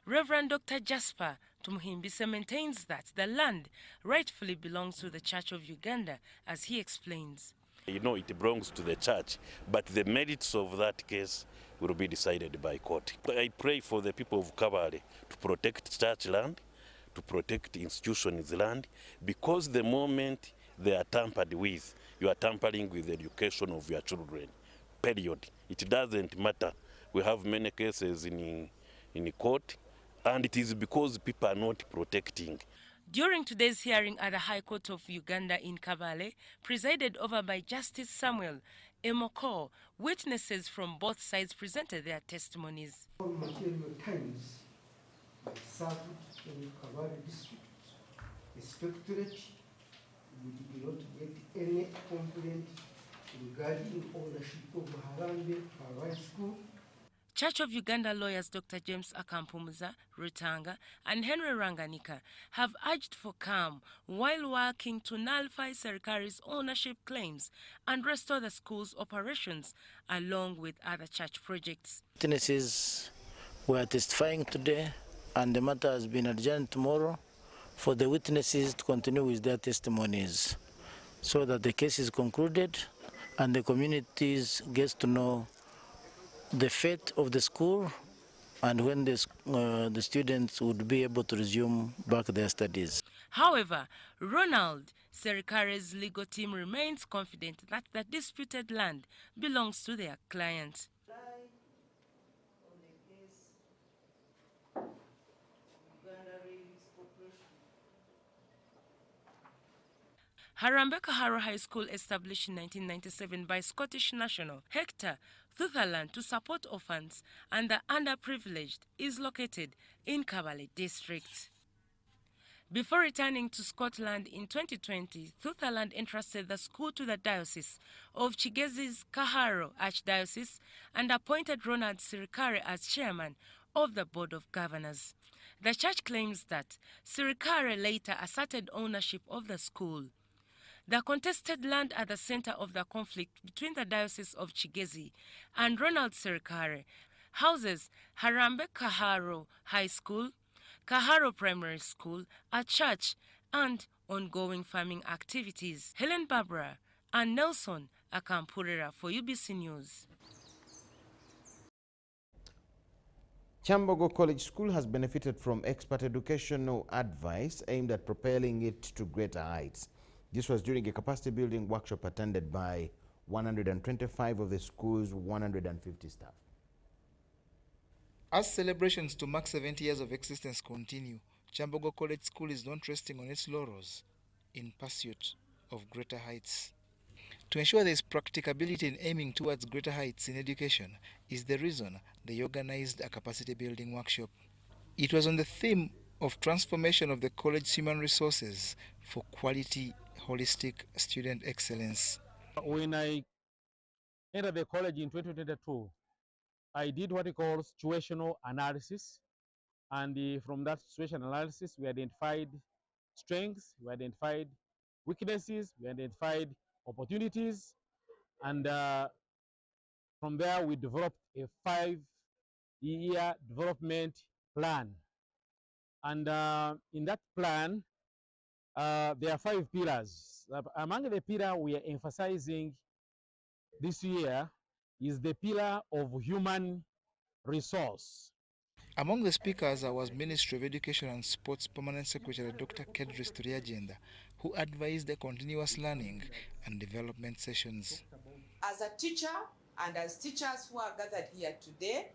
Reverend Dr. Jasper Tumuhimbise maintains that the land rightfully belongs to the Church of Uganda, as he explains. You know, it belongs to the church, but the merits of that case will be decided by court. I pray for the people of Kabale to protect church land, to protect institutions' land, because the moment they are tampered with, you are tampering with the education of your children, period. It doesn't matter. We have many cases in court, and it is because people are not protecting. During today's hearing at the High Court of Uganda in Kabale, presided over by Justice Samuel Emoko, witnesses from both sides presented their testimonies. Material times served in Kabale district, inspectorate, we did not get any complaint regarding ownership of Harambe High School. Church of Uganda lawyers Dr. James Akampumuza, Rutanga, and Henry Ranganika have urged for calm while working to nullify Serikari's ownership claims and restore the school's operations along with other church projects. Witnesses were testifying today, and the matter has been adjourned tomorrow for the witnesses to continue with their testimonies so that the case is concluded and the communities gets to know the fate of the school and when the students would be able to resume back their studies. However, Ronald Serikare's legal team remains confident that the disputed land belongs to their client. Harambe Kaharo High School, established in 1997 by Scottish national Hector Sutherland to support orphans and the underprivileged, is located in Kabale district. Before returning to Scotland in 2020, Sutherland entrusted the school to the Diocese of Kigezi's Kaharo Archdiocese and appointed Ronald Serikare as chairman of the Board of Governors. The church claims that Serikare later asserted ownership of the school. The contested land at the center of the conflict between the Diocese of Kigezi and Ronald Serikare houses Harambe Kaharo High School, Kaharo Primary School, a church, and ongoing farming activities. Helen Barbara and Nelson Akampurera for UBC News. Chambogo College School has benefited from expert educational advice aimed at propelling it to greater heights. This was during a capacity building workshop attended by 125 of the school's 150 staff. As celebrations to mark 70 years of existence continue, Chambogo College School is not resting on its laurels in pursuit of greater heights. To ensure there is practicability in aiming towards greater heights in education is the reason they organized a capacity building workshop. It was on the theme of transformation of the college's human resources for quality, holistic student excellence. When I entered the college in 2022, I did what we call situational analysis. And from that situational analysis, we identified strengths, we identified weaknesses, we identified opportunities. And from there, we developed a 5-year development plan. And in that plan, There are 5 pillars. Among the pillars we are emphasizing this year is the pillar of human resource. Among the speakers was Ministry of Education and Sports Permanent Secretary Dr. Kedris Turiagenda, who advised the continuous learning and development sessions. As a teacher and as teachers who are gathered here today,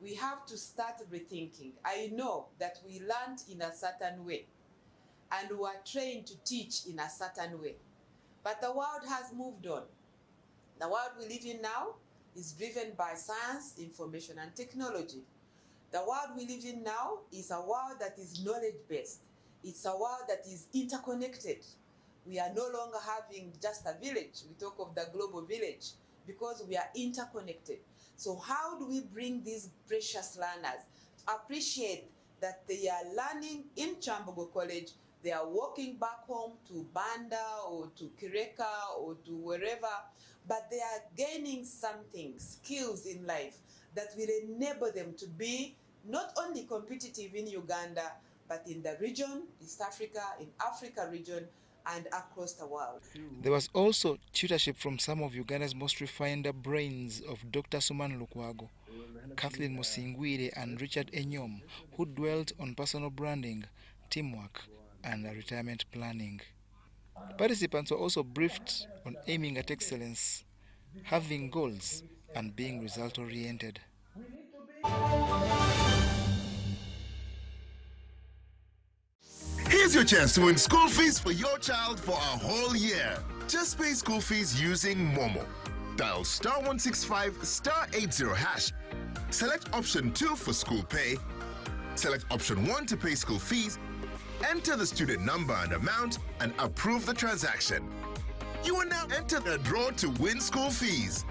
we have to start rethinking. I know that we learned in a certain way and we are trained to teach in a certain way, but the world has moved on. The world we live in now is driven by science, information, and technology. The world we live in now is a world that is knowledge-based. It's a world that is interconnected. We are no longer having just a village. We talk of the global village because we are interconnected. So how do we bring these precious learners to appreciate that they are learning in Chambogo College, they are walking back home to Banda or to Kireka or to wherever, but they are gaining something, skills in life that will enable them to be not only competitive in Uganda, but in the region, East Africa, in Africa region, and across the world. There was also tutorship from some of Uganda's most refined brains of Dr. Suman Lukwago, Kathleen Musingwire, and Richard Enyom, who dwelt on personal branding, teamwork, and retirement planning. Participants were also briefed on aiming at excellence, having goals, and being result-oriented. Here's your chance to win school fees for your child for a whole year. Just pay school fees using Momo. Dial *165 *80 hash. Select option 2 for school pay. Select option 1 to pay school fees. Enter the student number and amount and approve the transaction. You will now enter the draw to win school fees.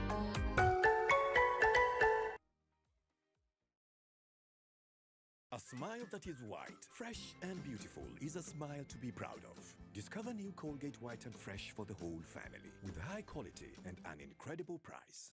A smile that is white, fresh and beautiful is a smile to be proud of. Discover new Colgate White and Fresh for the whole family with high quality and an incredible price.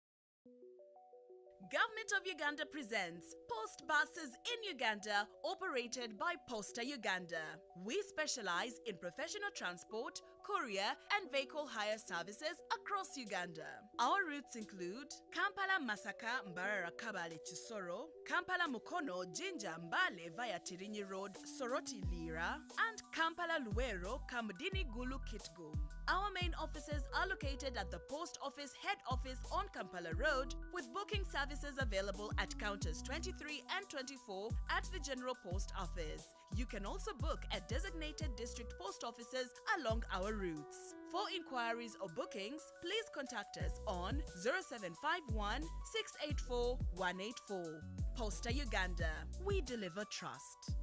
Government of Uganda presents Post Buses in Uganda, operated by Posta Uganda. We specialize in professional transport, courier, and vehicle hire services across Uganda. Our routes include Kampala Masaka Mbarara Kabale Chisoro, Kampala Mukono Jinja Mbale via Tirinyi Road Soroti Lira, and Kampala Luero Kamudini Gulu Kitgum. Our main offices are located at the Post Office Head Office on Kampala Road, with booking services available at counters 23 and 24 at the General Post Office. You can also book at designated district post offices along our routes. For inquiries or bookings, please contact us on 0751 684 184. Posta Uganda. We deliver trust.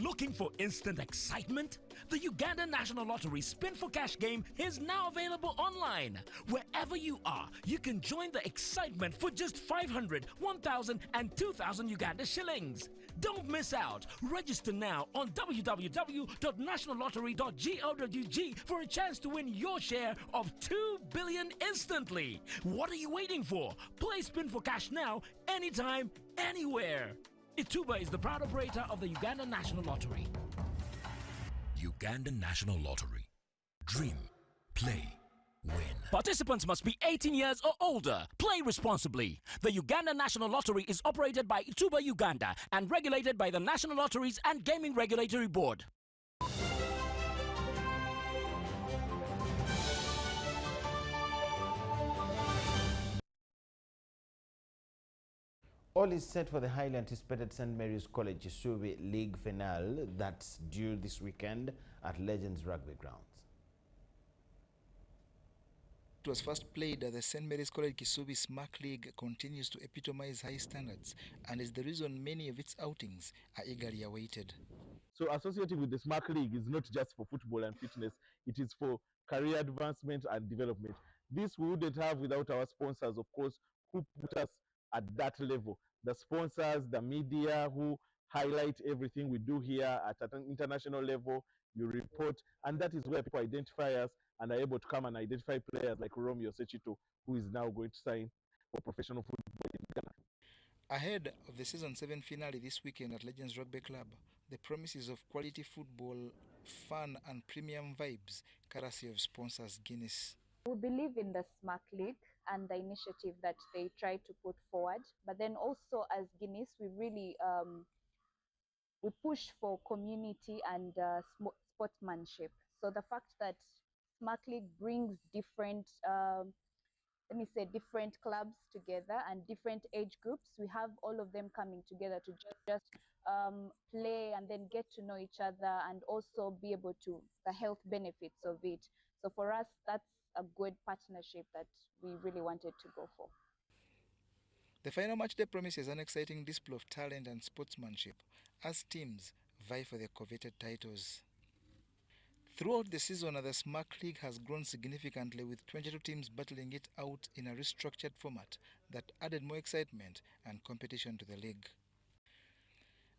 Looking for instant excitement? The Uganda National Lottery Spin for Cash game is now available online. Wherever you are, you can join the excitement for just 500, 1,000 and 2,000 Uganda shillings. Don't miss out. Register now on www.nationallottery.go.ug for a chance to win your share of 2 billion instantly. What are you waiting for? Play Spin for Cash now, anytime, anywhere. Ituba is the proud operator of the Uganda National Lottery. Uganda National Lottery. Dream, play, win. Participants must be 18 years or older. Play responsibly. The Uganda National Lottery is operated by Ituba Uganda and regulated by the National Lotteries and Gaming Regulatory Board. All is set for the highly anticipated St. Mary's College Kisubi League finale that's due this weekend at Legends Rugby Grounds. It was first played at the St. Mary's College Kisubi SMAC League continues to epitomize high standards and is the reason many of its outings are eagerly awaited. So associated with the SMAC League is not just for football and fitness, it is for career advancement and development. This we wouldn't have without our sponsors, of course, who put us at that level. The sponsors, the media who highlight everything we do here at an international level, you report, and that is where people identify us and are able to come and identify players like Romeo Sechito, who is now going to sign for professional football in Ghana. Ahead of the Season 7 finale this weekend at Legends Rugby Club, the promises of quality football, fun and premium vibes, courtesy of sponsors Guinness. We believe in the SMAC League and the initiative that they try to put forward, but then also as Guinness, we really we push for community and sportsmanship. So the fact that SMAC League brings different let me say different clubs together and different age groups, we have all of them coming together to just play and then get to know each other and also be able to the health benefits of it. So for us, that's a good partnership that we really wanted to go for. The final match day promises an exciting display of talent and sportsmanship as teams vie for their coveted titles. Throughout the season, the SMAC League has grown significantly, with 22 teams battling it out in a restructured format that added more excitement and competition to the league.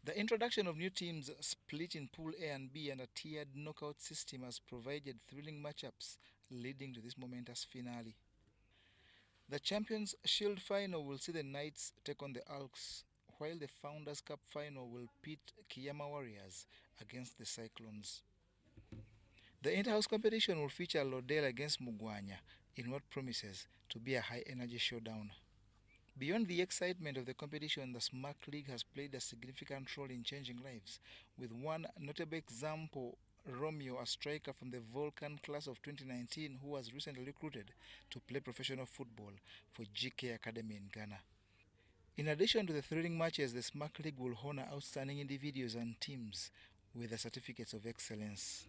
The introduction of new teams split in Pool A and B and a tiered knockout system has provided thrilling matchups leading to this momentous finale. The Champions Shield final will see the Knights take on the Alks, while the Founders Cup final will pit Kiyama Warriors against the Cyclones. The inter-house competition will feature Lodell against Mugwanya in what promises to be a high-energy showdown. Beyond the excitement of the competition, the SMAC League has played a significant role in changing lives, with one notable example, Romeo, a striker from the Vulcan class of 2019 who was recently recruited to play professional football for GK Academy in Ghana. In addition to the thrilling matches, the SMAC League will honor outstanding individuals and teams with the certificates of excellence.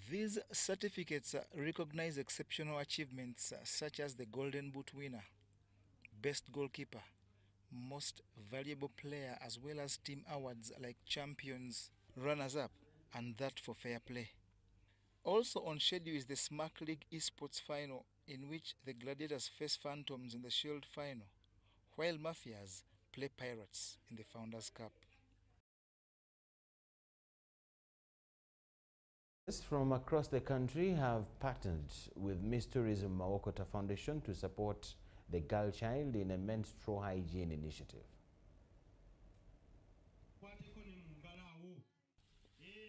These certificates recognize exceptional achievements such as the Golden Boot winner, Best Goalkeeper, Most Valuable Player, as well as team awards like Champions, Runners-Up, and that for Fair Play. Also on schedule is the SMAC League Esports Final, in which the Gladiators face Phantoms in the Shield Final, while Mafias play Pirates in the Founders Cup. From across the country have partnered with Miss Tourism Mawokota Foundation to support the girl child in a menstrual hygiene initiative.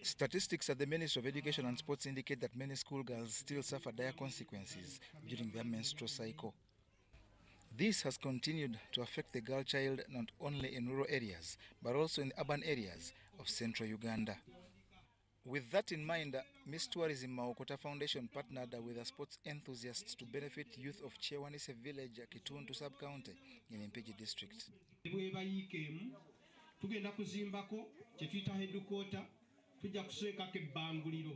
Statistics at the Ministry of Education and Sports indicate that many schoolgirls still suffer dire consequences during their menstrual cycle. This has continued to affect the girl child not only in rural areas, but also in urban areas of central Uganda. With that in mind, Miss Tourism Mawokota Foundation partnered with the sports enthusiasts to benefit youth of Chewanise village, Kituntu sub-county in Mpigi district. Tugenda kuzimbako kyetuyita headquarter, tujja kuseekako ebbanguliro,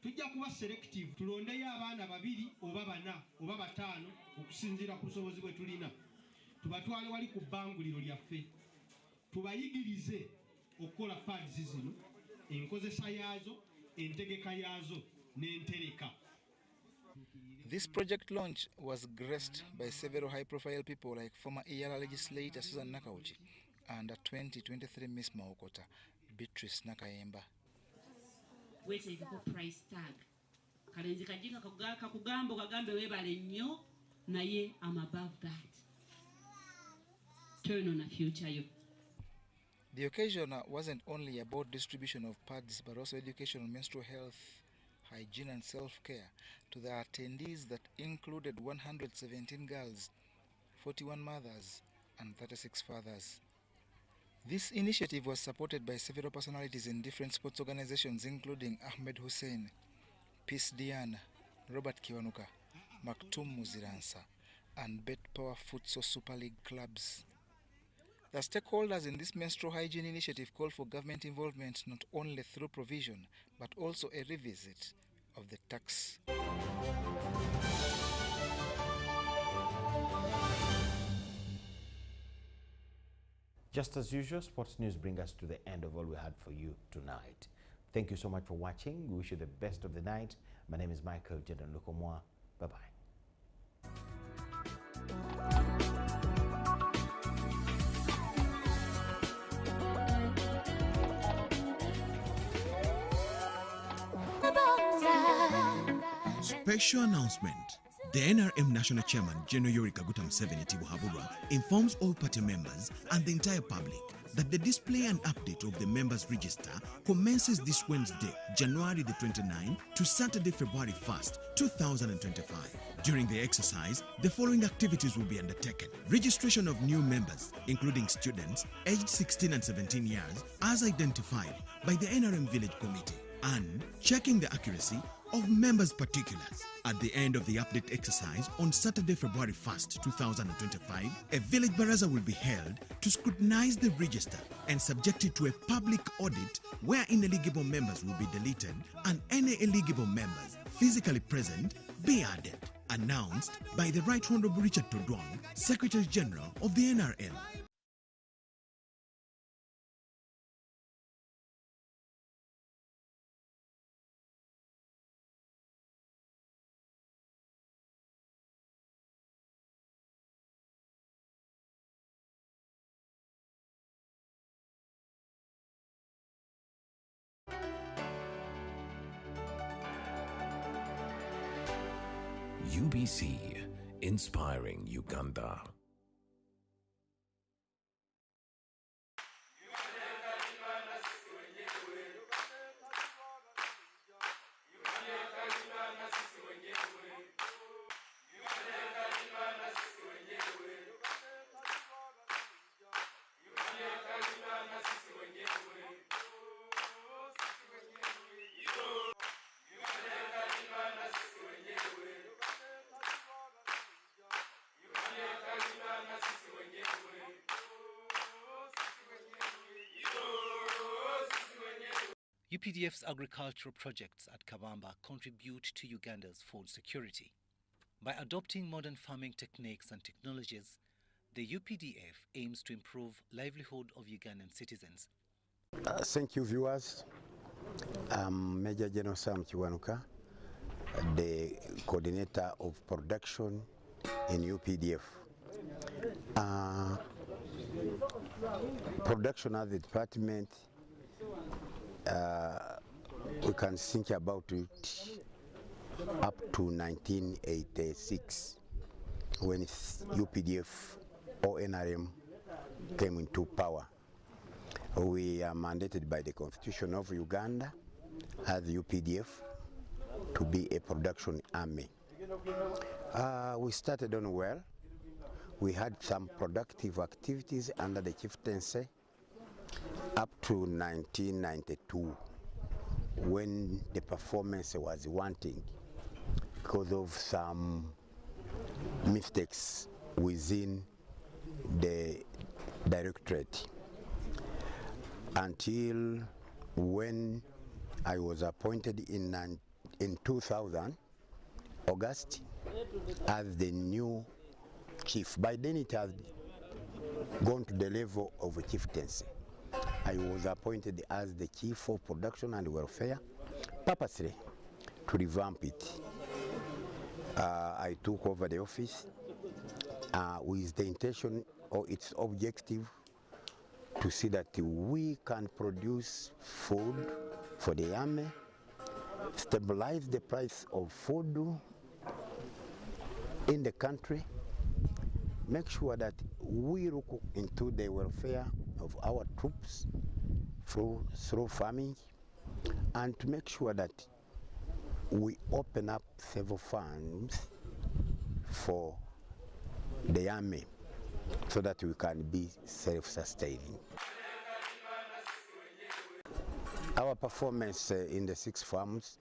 tujja kuba selective, tulondeyo abaana 2 oba 4 oba 5 okusinziira ku busobozi bwe tulina, tubatwale wali ku bbanguliro lyaffe, tubayigirize okukola pads zino, enkozesa yaazo, entegeka yaazo n'entereka. This project launch was graced by several high-profile people like former ERA legislator Susan Nakauchi and a 2023 Miss Mawokota, Beatrice Nakayemba. Weteekeko price tag. Kalenzi kajinga kakugamba kagambe webale nnyo, naye I'm above that. Turn on a future you. The occasion wasn't only about distribution of pads, but also education on menstrual health, hygiene and self-care to the attendees that included 117 girls, 41 mothers and 36 fathers. This initiative was supported by several personalities in different sports organizations, including Ahmed Hussein, Peace Diana, Robert Kiwanuka, Maktoum Muziransa, and Bet Power Futsal Super League clubs. The stakeholders in this menstrual hygiene initiative call for government involvement not only through provision, but also a revisit of the tax. Just as usual, sports news bring us to the end of all we had for you tonight. Thank you so much for watching. We wish you the best of the night. My name is Michael Jordan Lukomwa. Bye-bye. Special announcement. The NRM National Chairman, General Yoweri Kaguta Museveni Tibuhaburwa, informs all party members and the entire public that the display and update of the members' register commences this Wednesday, January the 29th to Saturday, February 1st, 2025. During the exercise, the following activities will be undertaken. Registration of new members, including students aged 16 and 17 years, as identified by the NRM Village Committee, and checking the accuracy of members' particulars. At the end of the update exercise on Saturday, February 1st, 2025, a village baraza will be held to scrutinize the register and subject it to a public audit where ineligible members will be deleted and any eligible members physically present be added. Announced by the Right Honorable Richard Todwang, Secretary General of the NRM. UBC, inspiring Uganda. UPDF's agricultural projects at Kabamba contribute to Uganda's food security. By adopting modern farming techniques and technologies, the UPDF aims to improve livelihood of Ugandan citizens. Thank you, viewers. I'm Major General Sam Kiwanuka, the coordinator of production in UPDF. Production as the department, we can think about it up to 1986 when UPDF or NRM came into power. We are mandated by the Constitution of Uganda as UPDF to be a production army. We started on well. We had some productive activities under the chieftaincy up to 1992 when the performance was wanting because of some mistakes within the directorate. Until when I was appointed in 2000, August, as the new chief. By then it had gone to the level of a chieftaincy. I was appointed as the chief of production and welfare, purposely to revamp it. I took over the office with the intention or its objective to see that we can produce food for the army, stabilize the price of food in the country, make sure that we look into the welfare of our troops through farming, and to make sure that we open up several funds for the army so that we can be self-sustaining. Our performance in the 6 farms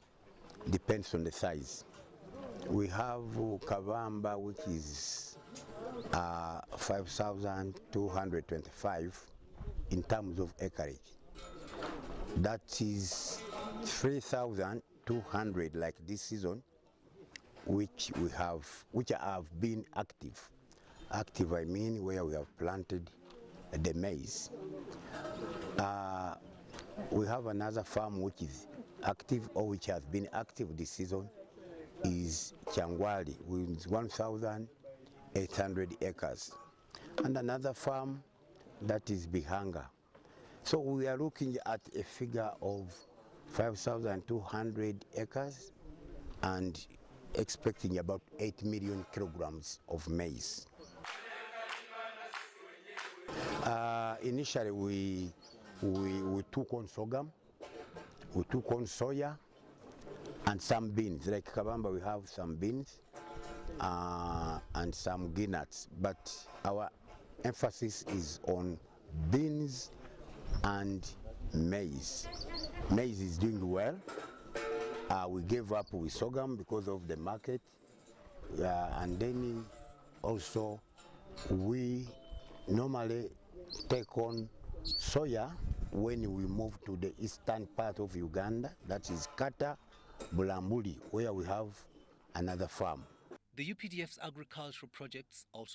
depends on the size. We have Kabamba, which is 5,225 in terms of acreage. That is 3,200 like this season, which have been active. Active, I mean, where we have planted the maize. We have another farm which is active, or which has been active this season, is Changwali with 1,800 acres. And another farm that is Bihanga. So we are looking at a figure of 5,200 acres and expecting about 8 million kilograms of maize. Initially, we took on sorghum, we took on soya, and some beans. Like Kabamba, we have some beans and some guineas, but our emphasis is on beans and maize. Maize is doing well. We gave up with sorghum because of the market, and then also we normally take on soya when we move to the eastern part of Uganda, that is Kata, Bulambuli, where we have another farm. The UPDF's agricultural projects also